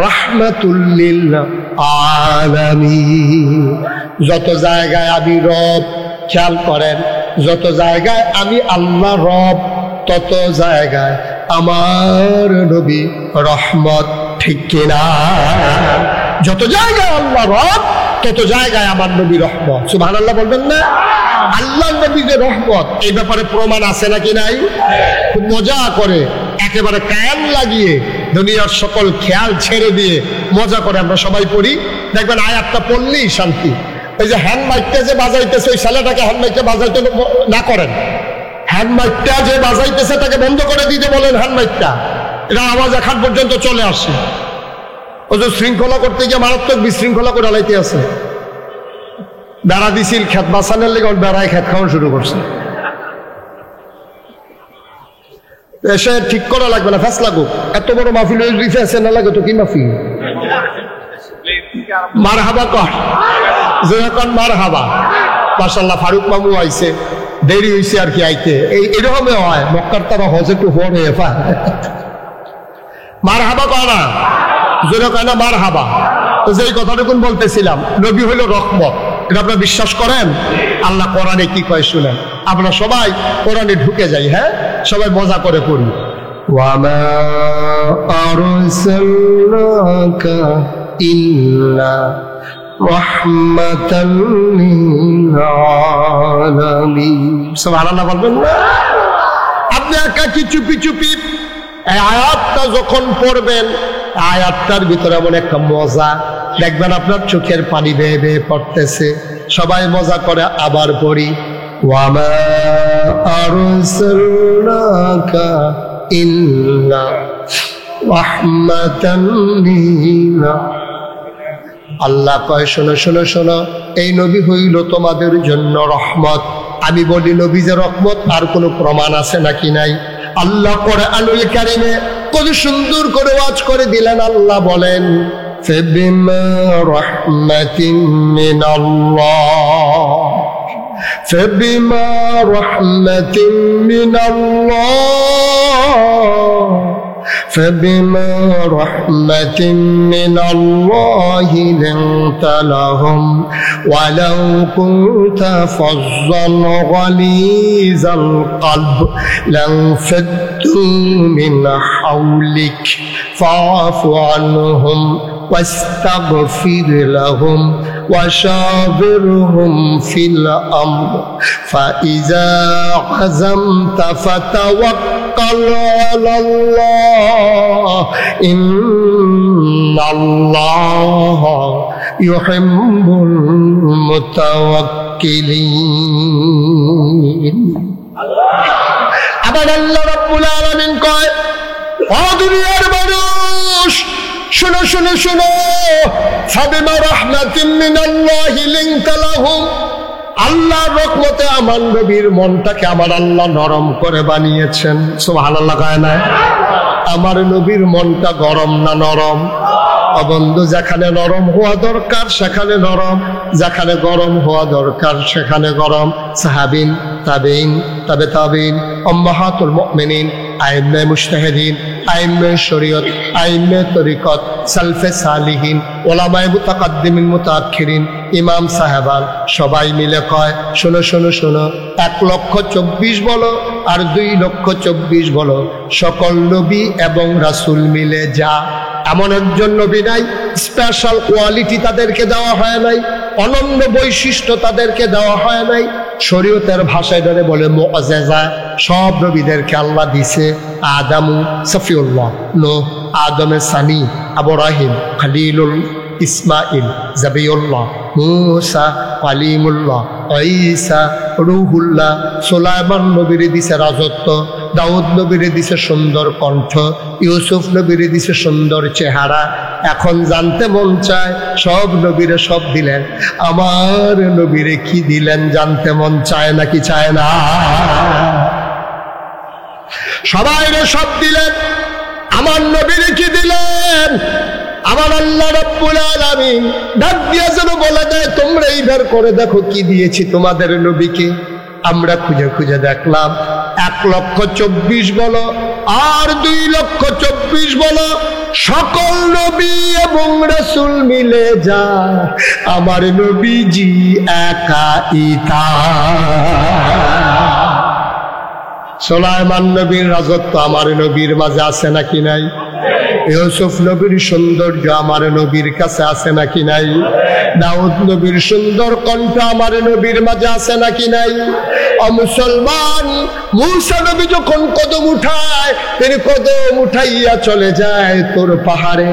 রাহমাতুল লিল আলামিন। যত জায়গায় আমি রব, খেয়াল করেন, যত জায়গায় আমি আল্লাহ রব, তত জায়গায় আমার নবী রহমত, ঠিক কিনা? যত জায়গায় আল্লাহ রব, তত জায়গায় আমার নবী রহমত। সুবহানাল্লাহ বলবেন না? আল্লাহ নবী যে রহমত, এই ব্যাপারে প্রমাণ আছে নাকি নাই? খুব মজা করে একেবারে কান লাগিয়ে দুনিয়ার সকল খেয়াল ছেড়ে দিয়ে মজা করে আমরা সবাই পড়ি, দেখবেন আয়াতটা পড়লেই শান্তি। ওই যে হ্যান্ড মাইকটা যে বাজাইতেছে, ওই ছেলেটাকে হ্যান্ড মাইকটা বাজাইতে না করেন। হ্যান্ড মাইকটা যে বাজাইতেছে তাকে বন্ধ করে দিতে বলেন। হ্যান্ড মাইকটা এটা আওয়াজ এখন পর্যন্ত চলে আসে। ও যে শৃঙ্খলা করতে গিয়ে মারাত্মক বিশৃঙ্খলা করে লাইতে আছে। বেড়া দিছিল খেত বাঁচানোর লেগে, বেড়ায় খেত খাওয়া শুরু করছে। এসে ঠিক করা লাগবে না, ফ্যাস লাগুক। এত বড় মাহফিল ফ্যাসে না লাগে তো কি মাহফিল? মার হাবা কর, যেরকম মার হাবা। মাশাআল্লাহ ফারুক মামু আইছে, দেরি হয়েছে আর কি আইতে। এরকমই হয়, মক্কার তারা হজে টু ফোর হয়ে পা মার হাবা কয় না, যেরকম না মার হাবা। তো যে কথাটুকুন বলতেছিলাম, নবী হইল রহমত, এটা আপনারা বিশ্বাস করেন? আল্লাহ কোরআনে কি কয় শুনেন। আমরা সবাই কোরআনে ঢুকে যাই, হ্যাঁ, সবাই মজা করে পড়ি। ওয়ামা আরসালনাকা ইল্লা রাহমাতাল লিল আলামিন। সুবহানাল্লাহ বলবেন না? আপনি একা কি চুপি চুপি এই আয়াতটা যখন পড়বেন, আয়াতটার ভিতরে এমন একটা মজা দেখবেন, আপনার চোখের পানি বেয়ে বেয়ে পড়তেছে। সবাই মজা করে আবার পড়ি, ওয়ামা আরসালনাকা ইল্লা রাহমাতাল লিল। আল্লাহ কয়, শোনো শোনো শোনো, এই নবী হইল তোমাদের জন্য রহমত। আমি বলি নবী যে রহমত, আর কোনো প্রমাণ আছে নাকি নাই? আল্লাহ কোরআনুল কারীমে কত সুন্দর করে ওয়াজ করে দিলেন। আল্লাহ বলেন, فبما رحمة من الله فبما رحمة من الله فبما رحمة من الله لنت لهم ولو كنت فظا غليظ القلب لانفضوا من حولك فاعف عنهم واستغفر لهم وشاورهم في الأمر فإذا عزمت فتوكل على الله إن الله يحب المتوكلين. আবার আল্লাহ রাব্বুল আলামিন কয়, ও দুনিয়ার মানুষ, শুনো শুনো শুনো, ফাবিমা রাহমাতিন মিনাল্লাহি লিনতা লাহুম। আল্লাহর রহমতে আমার নবীর মনটাকে আমার আল্লাহ নরম করে বানিয়েছেন। সুবহানাল্লাহ কয় না? আমার নবীর মনটা গরম না নরম? বন্ধু, যেখানে নরম হওয়া দরকার সেখানে নরম, যেখানে গরম হওয়া দরকার সেখানে গরম। সাহাবিন, তাবেইন, তাবে তাবেইন, উম্মাহাতুল মুমিনিন, আইম্মে মুজতাহিদিন, আইম্মে শরীয়ত, আইম্মে তরিকত, সালফে সালিহিন, উলামায়ে মুতাকাদ্দিমিন মুতাআখিরিন, ইমাম সাহেবান সবাই মিলে কয়, শোনো শোনো শোনো, 1,24,000 বলো আর 2,24,000 বলো, সকল নবী এবং রাসূল মিলে যা, এমন একজন নবী নাই স্পেশাল কোয়ালিটি তাদেরকে দেওয়া হয় নাই, অনন্য বৈশিষ্ট্য তাদেরকে দেওয়া হয় নাই। শরীয়তের ভাষায় ধরে বলে মুআজ্জাজা। সব নবীদেরকে আল্লাহ দিছে। আদামু সফিউল্লাহ, নূহ আদমে সানি, ইব্রাহিম খলিলুল, ইসমাইল জাবিউল্লাহ, মূসা কালিমুল্লাহ, ঈসা রূহুল্লাহ, সুলাইমান নবীরে দিছে রাজত্ব, দাউদ নবীরে দিছে সুন্দর কণ্ঠ, ইউসুফ নবীরে দিছে সুন্দর চেহারা। এখন জানতে মন চায়, সব নবীরে সব দিলেন, আমার নবীরে কি দিলেন জানতে মন চায় নাকি চায় না? সবাইরে সব দিলেন, আমার নবীরে কি দিলেন? আমার আল্লাহ রাব্বুল আলামিন ডাক দিয়া যেন বলে দেয়, তোমরা এইবার করে দেখো কি দিয়েছি তোমাদের নবীকে। আমরা খুঁজে খুঁজে দেখলাম 1,24,000 বলো আর 2,24,000 বলো, সকল নবী এবং রাসূল মিলে যা আমার নবীজি একাই তা। সুলাইমান নবীর রাজত্ব আমার নবীর মাঝে আছে নাকি নাই? ইউসুফ নবীর সৌন্দর্য আমার নবীর কাছে আছে নাকি নাই? দাউদ নবীর সুন্দর কণ্ঠ আমার নবীর মাঝে আছে নাকি নাই? ও মুসলমান, মূসা নবী যখন কদম উঠায় তিনি কদম উঠাইয়া চলে যায় তোর পাহাড়ে,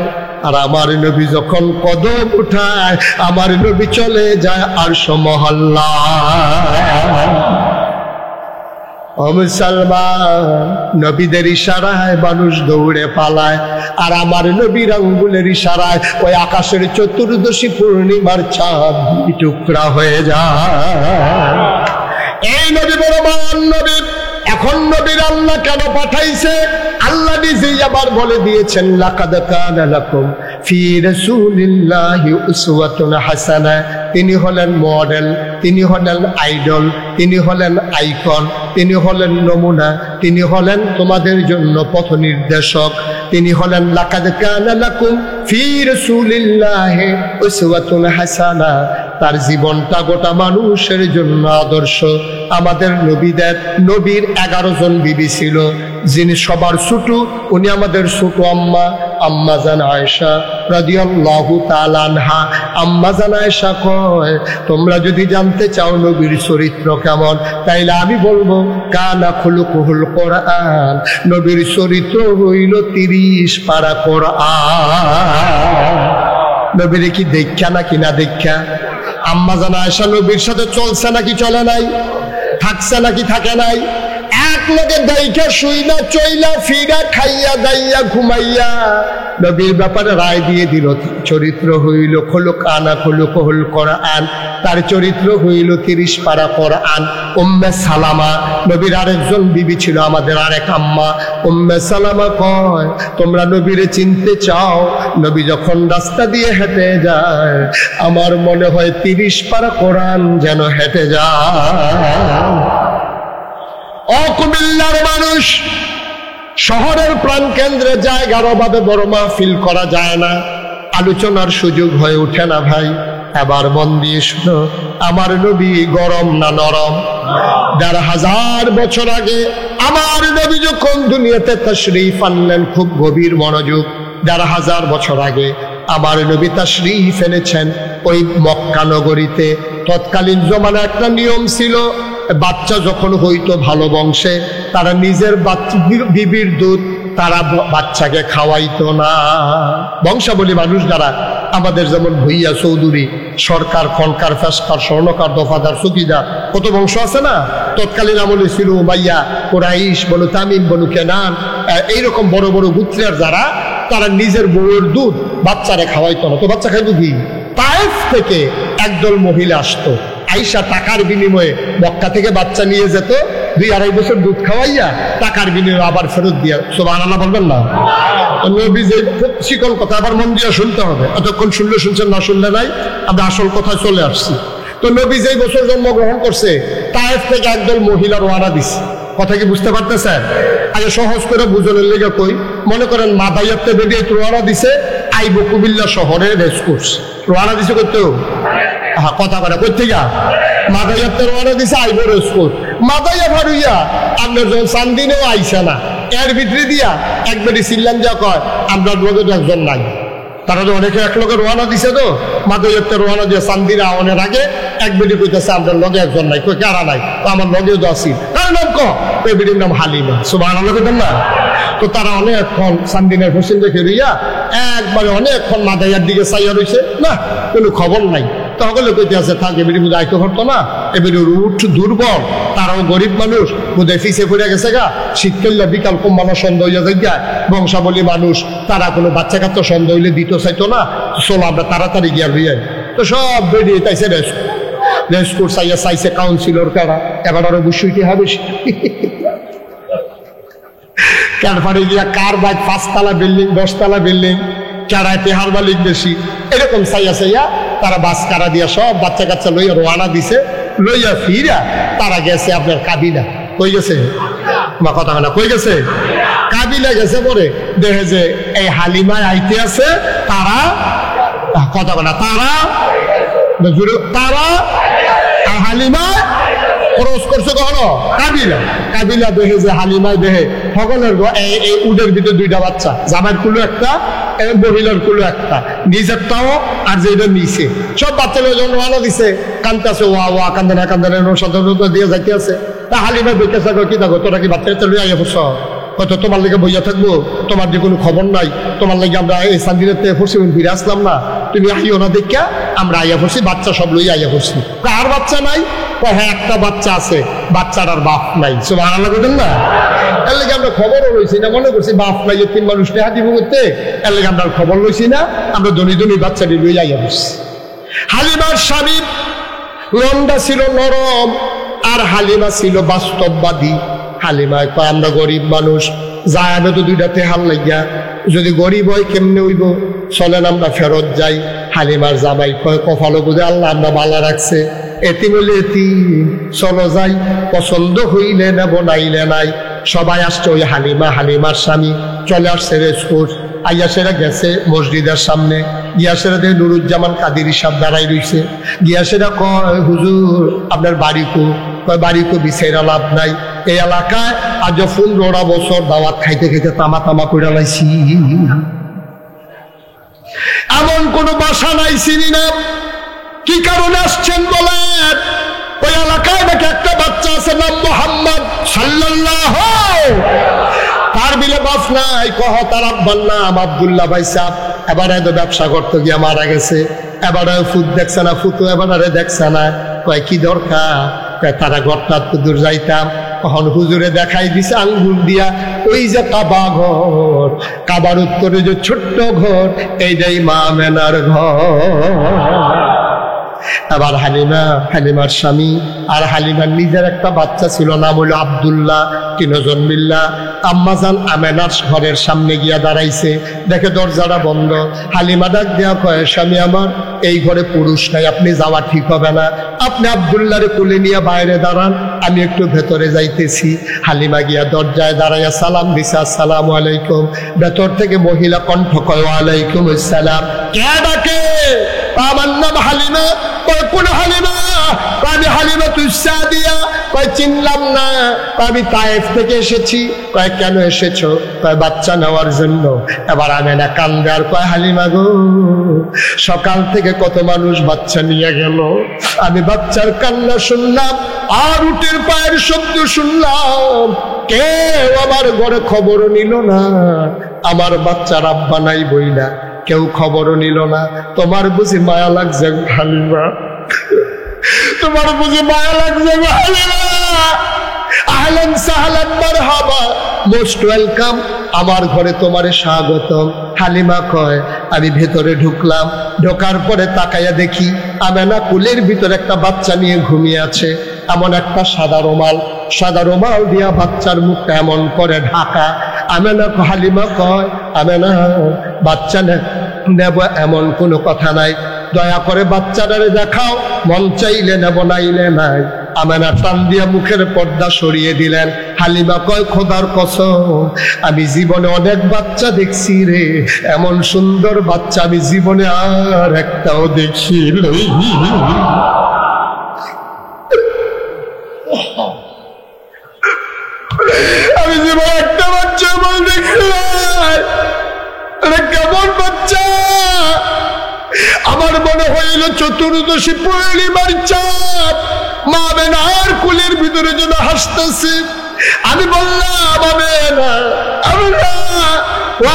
আর আমার নবী যখন কদম উঠায় আমার নবী চলে যায় আরশ মহল্লা। ও মুসলমান, নবীদের ইশারায় মানুষ দৌড়ে পালায়, আর আমার নবীর আঙ্গুলের ইশারায় ওই আকাশের চতুর্দশী পূর্ণিমার চাঁদ টুকরা হয়ে যায়। এই নবী বড় মহান নবী। এখন নবীর আল্লাহ কেন পাঠাইছে? আল্লাহ নিজেই আবার বলে দিয়েছেন, লাকাদ কানা লাকুম ফি রাসূলিল্লাহি উসওয়াতুন হাসানাহ। তিনি হলেন মডেল, তিনি হলেন আইডল, তিনি হলেন আইকন, তিনি হলেন নমুনা, তিনি হলেন তোমাদের জন্য পথ নির্দেশক। তিনি হলেন লাকাদ কানা লাকুম ফি রাসূলিল্লাহি উসওয়াতুন হাসানাহ। তার জীবনটা গোটা মানুষের জন্য আদর্শ। আমাদের নবীর 11 জন বিবি ছিল, যিনি সবার ছোট, উনি আমাদের ছোট আম্মা জান আয়েশা রাদিয়াল্লাহু তাআলা আনহা। আম্মা জান আয়েশা কয়, তোমরা যদি জানতে চাও নবীর চরিত্র কেমন, তাইলে আমি বলবো কানা খুলুকুল কোরআন। নবীর চরিত্র হইল 30 পারা কোরআন। নবীর কি দেখা নাকি না দেখা? আম্মা জান আয়েশা নবীর সাথে চলছে নাকি চলে নাই? থাকছে নাকি থাকে নাই? এক লোকে দাইকা শুইলা চইলা ফিরা খাইয়া দাইয়া ঘুমাইয়া নবীর ব্যাপারে রায় দিয়ে দিল। চরিত্র হইল খুলুকুল কোরআন। তার চরিত্র হইল 30 পারা কোরআন। উম্মে সালামা নবীর আরেকজন বিবি ছিল, আমাদের আরেক আম্মা। উম্মে সালামা কয়, তোমরা নবীরে চিনতে চাও? নবী যখন রাস্তা দিয়ে হেঁটে যায় আমার মনে হয় 30 পারা কোরআন যেন হেঁটে যায়। ও কুমিল্লার মানুষ, শহরের প্রাণ কেন্দ্রে জায়গার অভাবে বড় মাহফিল করা যায় না, আলোচনার সুযোগ হয়ে ওঠে না ভাই। এবার মন দিয়ে শুনো, আমার নবী গরম না নরম? ১,৫০০ বছর আগে আমার নবী যখন দুনিয়াতে তাশরীফ আনলেন, খুব গভীর মনোযোগ। ১,৫০০ বছর আগে আমার নবী তাশরীফ এনেছেন ওই মক্কা নগরীতে। তৎকালীন জমানা একটা নিয়ম ছিল, বাচ্চা যখন হইতো ভালো বংশে, তারা নিজের বিবির দুধ তারা বাচ্চাকে খাওয়াইতো না। বংশাবলী মানুষ যারা আমাদের, যেমন ভুইয়া, চৌধুরী, সরকার, খনকার, ফেসকার, স্বর্ণকার, দফাদার, চকিদার, কত বংশ আছে না? তৎকালীন আমলে ছিল উমাইয়া, কুরাইশ, বনু তামিম, বনু কেনান, এইরকম বড় বড় গোত্রের যারা, তারা নিজের বউয়ের দুধ বাচ্চারে খাওয়াইতো না। তো বাচ্চা খাইত কি? তায়েফ থেকে একদল মহিলা আসতো, আইসা টাকার বিনিময়ে মক্কা থেকে বাচ্চা নিয়ে যেত, 2-2.5 বছর দুধ খাওয়াইয়া টাকার বিনিময়ে আবার ফেরত দিয়া। সুবহানাল্লাহ বলবেন না? নবী যে খুব চিকন কথা, আবার মন দিয়ে শুনতে হবে। এতক্ষণ শুনলে শুনছেন, না শুনলে নাই। আমরা আসল কথায় চলে আসছি। তো নবী যেই বছর জন্মগ্রহণ করছে, তায়েফ থেকে একদল মহিলা রওনা দিছে। কথা কি বুঝতে পারতেছেন? আগে সহজ করে বুঝনের লেগে কই, মনে করেন মাদাইয়াতে বেরিয়ে রওনা দিছে, আইব কুমিল্লা শহরে রেসকোর্স। রওনা দিছে করতে কথা বলে কোথেকে? মাদাইয়াতে রওনা দিছে, আইব রেসকোর্স। মাদাইয়া ভারুইয়া আপনার যখন চান্দিনেও আইসে না, এর ভিতরে দিয়া একবারই চিল্লান যা কয়, আমরা লোকের একজন নাই। তারা তো অনেকে এক লোকে রওনা দিছে, তো মাদাইয়াতে রওনা দিয়ে চান্দিনা আওয়ানের আগে একবারই কইতেছে আপনার লগে একজন নাই। কই কারা নাই? তো আমার লগেও তো আসি। তার নাম কবির নাম হালিমা। সুবহানাল্লাহ কইতেন না? তো তারা অনেকক্ষণ চান্দিনের হোসেন দেখে রইয়া একবারে অনেকক্ষণ মাদাইয়ার দিকে চাইয়া রয়েছে, না কোনো খবর নাই। তখন কইতে আছে, থাক এবারে বুঝে আইতে পারতো না, এবারে উঠ দুর্বল, তারাও গরিব মানুষ, বুঝে ফিসে পড়ে গেছে গা, শীতকালে বিকাল কমানো সন্দেহ হইয়া যায়। বংশাবলী মানুষ, তারা কোনো বাচ্চা কাচ্চা সন্দেহ হইলে দিতে চাইতো না। চলো আমরা তাড়াতাড়ি গিয়া লইয়াই। তো সব বেরিয়ে তাইছে রেসকোর্স চাইয়া চাইছে কাউন্সিলর কারা, এবার আরো বুঝতে হবে তারপরে গিয়া কার বাইক 5 তলা বিল্ডিং, 10 তলা বিল্ডিং, কেড়ায় তেহার মালিক বেশি, এরকম চাইয়া চাইয়া তারা বাস কারা দিয়া সব বাচ্চা কাচ্চা লইয়া রোয়ানা দিছে। লইয়া ফিরা তারা গেছে আপনার কাবিলা। কই গেছে? বা কথা না, কই গেছে? কাবিলা গেছে। পরে দেখে যে এই হালিমায় আইতে আছে, তারা কথা না, তারা আর হালিমায় খরচ করছে কখনো কাবিলা। কাবিলা দেখে যে হালিমায় দেখে সকলের এই উডের ভিতরে দুইটা বাচ্চা, জামাইয়ের কুলো একটা, মহিলার কুলো একটা, নিজেরটাও আর যেটা নিচে সব বাচ্চা লোকজন ওয়ানো দিছে। কান্দাছে, ওয়া কান্দে না কান্দে না সতর্কতা দিয়ে যাইতে আছে। তা হালিমা দেখে থাকো, কি থাকো তোরা কি বাচ্চা কাচ্চা লইয়া আইয়া পড়ছ? হয়তো তোমার লেগে বইয়া থাকবো, তোমার যে কোনো খবর নাই, তোমার লেগে আমরা এই সান্দিনের থেকে পড়ছি ফিরে আসলাম না, তুমি আইও না দেখা আমরা আইয়া পড়ছি, বাচ্চা সব লইয়া আইয়া পড়ছি। আর বাচ্চা নাই? হ্যাঁ একটা বাচ্চা আছে, বাচ্চাটার বাপ নাই। সুবহানাল্লাহ বলেন না? এর লেগে আমরা খবরও লইছি না, মনে করছি বাপ নাই, তিন মানুষ টেহা দিব করতে, এর লেগে আমরা খবর লইছি না, আমরা ধনী ধনী বাচ্চাটি লইয়া আইয়া পড়ছি। হালিমার স্বামী লন্ডা ছিল নরম, আর হালিমা ছিল বাস্তববাদী। হালিমায় কয় আমরা গরিব মানুষ, যায় আমি তো দুইটা তেহার লাগিয়া, যদি গরিব হয় কেমনে হইব, চলেন আমরা ফেরত যাই। হালিমার জামাই কয় কপালো বুঝে আল্লাহ আমরা বালা রাখছে, এতিম হইলে এতিম, চলো যাই, পছন্দ হইলে নেব নাইলে নাই। সবাই আসছে, ওই হালিমা হালিমার স্বামী চলে আসছে রেসকোর্স, আইয়া সেরা গেছে মসজিদের সামনে, গিয়া সেরা দেখে নুরুজ্জামান কাদির সাহেব দাঁড়াই রইছে। গিয়া সেরা কয় হুজুর আপনার বাড়ি কো? কয় বাড়ি কো বিচাইরা লাভ নাই, এই এলাকায় আজ 15 বছর দাওয়াত খাইতে খাইতে তামা তামা করে লাইছি, এমন কোন বাসা নাই চিনি না। কি কারণে আসছেন বলেন? ওই এলাকায় নাকি একটা বাচ্চা আছে নাম মুহাম্মদ সাল্লাল্লাহু, তার বিলে বাস নাই। কহ তার আব্বার নাম আব্দুল্লাহ ভাই সাহেব, এবারে তো ব্যবসা করতে গিয়া মারা গেছে, এবারে ফুট দেখছে না, ফুটো এবারে দেখছে না। কয় কি দরকার? তারা ঘরটা দূর যাইতাম, তখন হুজুরে দেখাই দিছে আঙ্গুল দিয়া, ওই যে কাবা ঘর, কাবার উত্তরে যে ছোট্ট ঘর, এইটাই মা মেনার ঘর। আবার হালিমার স্বামী আর হালিমার নিজের একটা বাচ্চা ছিল, নাম হলো আব্দুল্লাহ, তিনজন মিল্লা আম্মাজান আমেনার ঘরের সামনে গিয়া দাঁড়াইছে, দেখে দরজাটা বন্ধ। হালিমা ডাক দেয়া কয় স্বামী আমার, এই ঘরে পুরুষ নাই, আপনি যাওয়া ঠিক হবে না, আপনি আব্দুল্লাহরে কোলে নিয়ে বাইরে দাঁড়ান, আমি একটু ভেতরে যাইতেছি। হালিমা গিয়া দরজায় দাঁড়াইয়া সালাম দিছে, আসসালামু আলাইকুম। ভেতর থেকে মহিলা কণ্ঠ কয় ওয়ালাইকুম আসসালাম। কে ডাকে? আমার নাম হালিমা। কয় কোন হালিমা? আমি হালিমা তুসাদিয়া। কয় চিনলাম না। আমি তায়েফ থেকে এসেছি। কয় কেন এসেছো? কয় বাচ্চা নেওয়ার জন্য। এবার আমেনা কান্দে আর কয় হালিমা গো, সকাল থেকে কত মানুষ বাচ্চা নিয়ে গেল, আমি বাচ্চার কান্না শুনলাম আর উটের পায়ের শব্দ শুনলাম, কেউ আমার ঘরে খবরও নিল না, আমার বাচ্চার আব্বা নাই বইলা কেউ খবরও নিল না। তোমার বুঝি মায়া লাগছে হালিমা? তোমার বুঝি মায়া লাগছে হালিমা? আহলান সাহলান মারহাবা, মোস্ট ওয়েলকাম, আমার ঘরে তোমারে স্বাগতম। হালিমা কয় আমি ভেতরে ঢুকলাম, ঢোকার পরে তাকাইয়া দেখি আমেনা কুলের ভিতরে একটা বাচ্চা নিয়ে ঘুমিয়ে আছে। এমন একটা সাদা রুমাল দিয়া বাচ্চার মুখটা এমন করে ঢাকা। আমেনা হালিমা কয় আমেনা বাচ্চা নেব এমন কোনো কথা নাই, দয়া করে বাচ্চাটারে দেখাও, মন চাইলে নেব নাইলে নাই। আমেনা টান দিয়া মুখের পর্দা সরিয়ে দিলেন। হালিমা কয় খোদার কসম, আমি জীবনে অনেক বাচ্চা দেখছি রে, এমন সুন্দর বাচ্চা আমি জীবনে আর একটাও দেখি। আমি জীবনে একটা বাচ্চা আমার দেখলাম, কেমন বাচ্চা? আমার মনে হইল চতুর্দশী পূর্ণিমার চাঁদ মা মেনার কুলের ভিতরে যেন হাসতেছে। আমি বললাম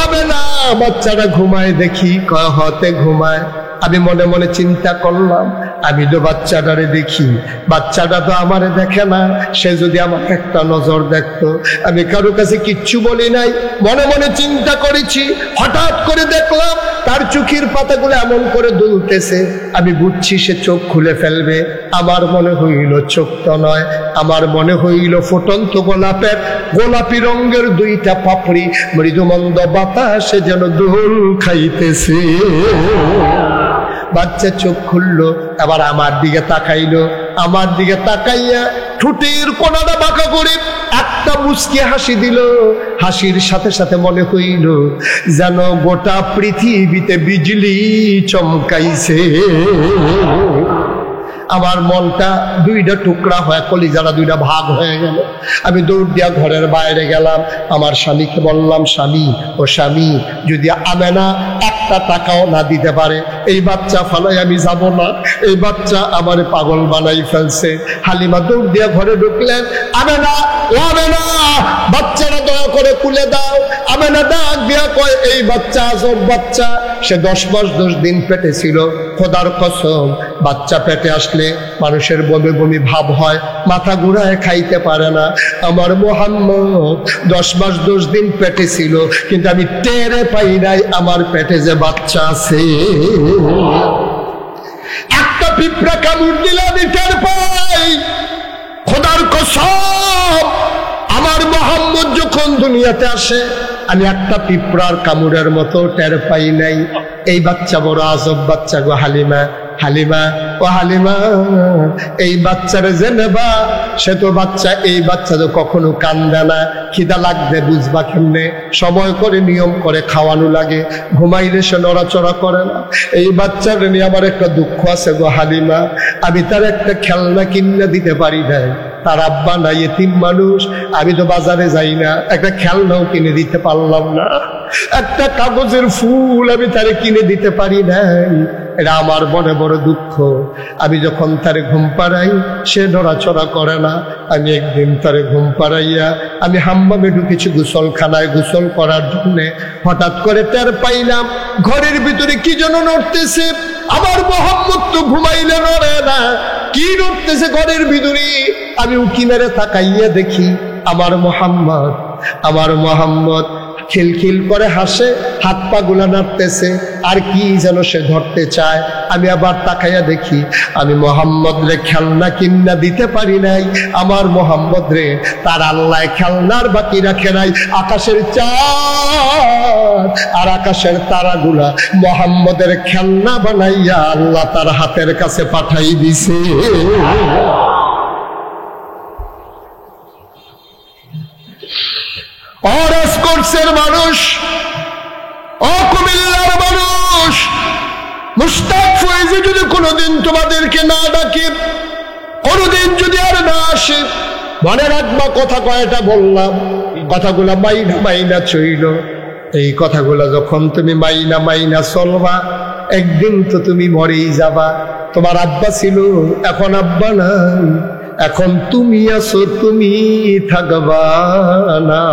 আমেনা, বাচ্চাটা ঘুমায় দেখি। কয় হতে ঘুমায়। আমি মনে মনে চিন্তা করলাম, আমি তো বাচ্চাটারে দেখি, বাচ্চাটা তো আমারে দেখে না, সে যদি আমাকে একটা নজর দেখতো। আমি কারো কাছে কিচ্ছু বলি নাই, মনে মনে চিন্তা করেছি। হঠাৎ করে দেখলাম তার চোখের পাতাগুলো এমন করে দুলতেছে, আমি বুঝছি সে চোখ খুলে ফেলবে। আমার মনে হইল চোখ তো নয়, আমার মনে হইল ফুটন্ত গোলাপের গোলাপি রঙের দুইটা পাপড়ি মৃদুমন্দ বাতাসে যেন দোল খাইতেছে। বাচ্চা চোখ খুললো, আবার আমার দিকে তাকাইলো। আমার দিকে তাকাইয়া ঠোঁটের কোণাটা বাঁকা করে একটা মুচকি হাসি দিল। হাসির সাথে সাথে মনে হইল যেন গোটা পৃথিবীতে বিজলি চমকাইছে। আমার মনটা দুইটা টুকরা হয়ে, কলিজাটা দুইটা ভাগ হয়ে গেল। আমি দৌড় দিয়া ঘরের বাইরে গেলাম। আমার স্বামীকে বললাম, স্বামী ও স্বামী, যদি আমেনা একটা টাকাও না দিতে পারে, এই বাচ্চা ফালাই আমি যাব না, এই বাচ্চা আমার পাগল বানাই ফেলছে। হালিমা দৌড় দিয়া ঘরে ঢুকলেন। আমেনা, ও আমেনা, বাচ্চারা দয়া করে কুলে দাও। আমেনা ডাক দিয়া কয়, এই বাচ্চা আজব বাচ্চা, সে 10 মাস 10 দিন পেটে ছিল। খোদার কসম, বাচ্চা পেটে আসলে মানুষের বমি বমি ভাব হয়, মাথা ঘুরায় খাইতে পারে না। আমার মোহাম্মদ 10 মাস 10 দিন পেটে ছিল, কিন্তু আমি টেরে পাই নাই আমার পেটে যে বাচ্চা আছে। একটা পিঁপড়া কামড় দিলে আমি টের পাই। খোদার কসম, আমার মোহাম্মদ যখন দুনিয়াতে আসে আমি একটা পিঁপড়ার কামড়ের মতো টের পাই নাই। এই বাচ্চা বড় আজব বাচ্চা গো হালিমা। হালিমা, ও হালিমা, এই বাচ্চারে যে নেবা, সে তো বাচ্চা, এই বাচ্চা তো কখনো কান্দে না। খিদা লাগবে বুঝবা কেমনে? সময় করে নিয়ম করে খাওয়ানো লাগে, ঘুমাইলে সে নড়াচড়া করে না। এই বাচ্চার নিয়ে আমার একটা দুঃখ আছে গো হালিমা, আমি তার একটা খেলনা কিনে দিতে পারি না। তার আব্বা নাই, এতিম মানুষ, আমি তো বাজারে যাই না, একটা খেলনাও কিনে দিতে পারলাম না, একটা কাগজের ফুল আমি তারে কিনে দিতে পারি নাই। এটা আমার মনে বড় দুঃখ। আমি যখন তারে ঘুম পাড়াই, সে নড়াচড়া করে না। আমি একদিন তারে ঘুম পাড়াইয়া আমি হাম্মামে ঢুকেছি গোসলখানায় গোসল করার জন্য। হঠাৎ করে টের পাইলাম ঘরের ভিতরে কি যেন নড়তেছে। আমার মোহাম্মদ তো ঘুমাইলে নড়ে না, কি নড়তেছে ঘরের ভিতরে? আমি উকি মেরে তাকাইয়া দেখি আমার মোহাম্মদ খিলখিল করে হাসে, হাত পা গুলা নাড়তেছে, আর কি যেন সে ধরতে চায়। আমি আবার তাকাইয়া দেখি আমি মোহাম্মদ রে খেলনা কিনা দিতে পারি নাই। আমার মোহাম্মদ রে তার আল্লাহ খেলনার বাকি রাখে নাই। আকাশের চাঁদ আর আকাশের তারাগুলা মোহাম্মদের খেলনা বানাইয়া আল্লাহ তার হাতের কাছে পাঠাই দিছে। অরেসকোর্সের মানুষ, ও কুমিল্লার মানুষ, মুশতাক ফয়েজি যদি কোনোদিন তোমাদেরকে না ডাকে, কোনোদিন যদি আর না আসে, মনে রাখবা কথা কয়টা বললাম, কথাগুলা মাইনা চইল। এই কথাগুলা যখন তুমি মাইনা চলবা, একদিন তো তুমি মরেই যাবা। তোমার আব্বা ছিল, এখন আব্বা নাই, এখন তুমি আছো, তুমি থাকবা না।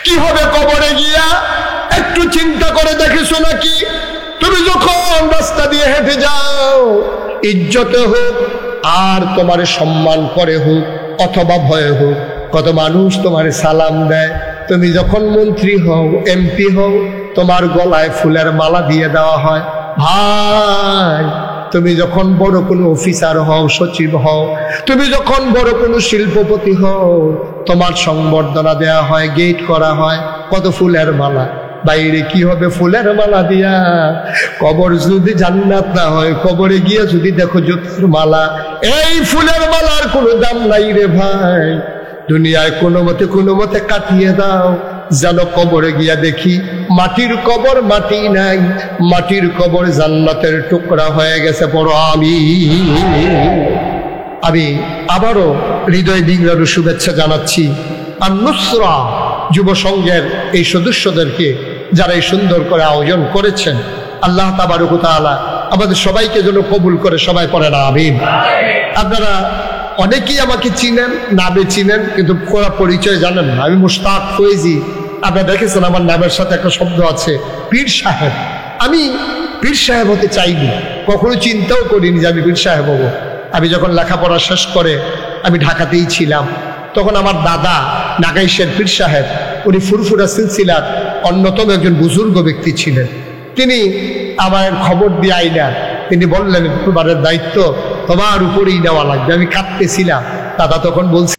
কি হবে কবরে গিয়া? একটু চিন্তা করে দেখেছো নাকি? তুমি যখন রাস্তা দিয়ে হেঁটে যাও, ইজ্জতে হোক আর তোমার সম্মান করে হোক অথবা ভয়ে হোক, কত মানুষ তোমার সালাম দেয়। তুমি যখন মন্ত্রী হও, এমপি হও, তোমার গলায় ফুলের মালা দিয়ে দেওয়া হয়। ভাই, তুমি যখন বড় কোনো অফিসার হও, সচিব হও, তুমি যখন বড় কোনো শিল্পপতি হও, তোমার সংবর্ধনা দেয়া হয়, গেট করা হয়, কত ফুলের মালা। বাইরে কি হবে ফুলের মালা দিয়া? কবর যদি জান্নাত না হয়, কবরে গিয়ে যদি দেখো জুতার মালা। এই ফুলের মালার কোনো দাম নাই রে ভাই। দুনিয়ায় কোনো মতে কাটিয়ে দাও, যেন কবরে গিয়া দেখি মাটির কবর মাটি নাই, মাটির কবর জান্নাতের টুকরা হয়ে গেছে। বড় আমি আবারও হৃদয় দিগড়ারও শুভেচ্ছা জানাচ্ছি আন-নুসরা যুব সংঘের এই সদস্যদেরকে, যারা এই সুন্দর করে আয়োজন করেছেন। আল্লাহ তাবারক ওয়া তাআলা আমাদের সবাইকে যেন কবুল করে। সবাই পড়েন আমিন। আপনারা অনেকেই আমাকে চিনেন, নামে চিনেন, কিন্তু পুরো পরিচয় জানেন না। আমি মুশতাক ফয়েজি। আপনারা দেখেছেন আমার নামের সাথে একটা শব্দ আছে, পীর সাহেব। আমি পীর সাহেব হতে চাইনি, কখনো চিন্তাও করিনি যে আমি পীর সাহেব হব। আমি যখন লেখাপড়া শেষ করে আমি ঢাকাতেই ছিলাম, তখন আমার দাদা নাগাইশের পীর সাহেব, উনি ফুরফুরা সিলসিলার অন্যতম একজন বুজুর্গ ব্যক্তি ছিলেন। তিনি আমার খবর দিয়ে আইনা তিনি বললেন, তোমার দায়িত্ব তোমার উপরেই নেওয়া লাগবে। আমি কাঁদতেছিলাম। দাদা তখন বলছে,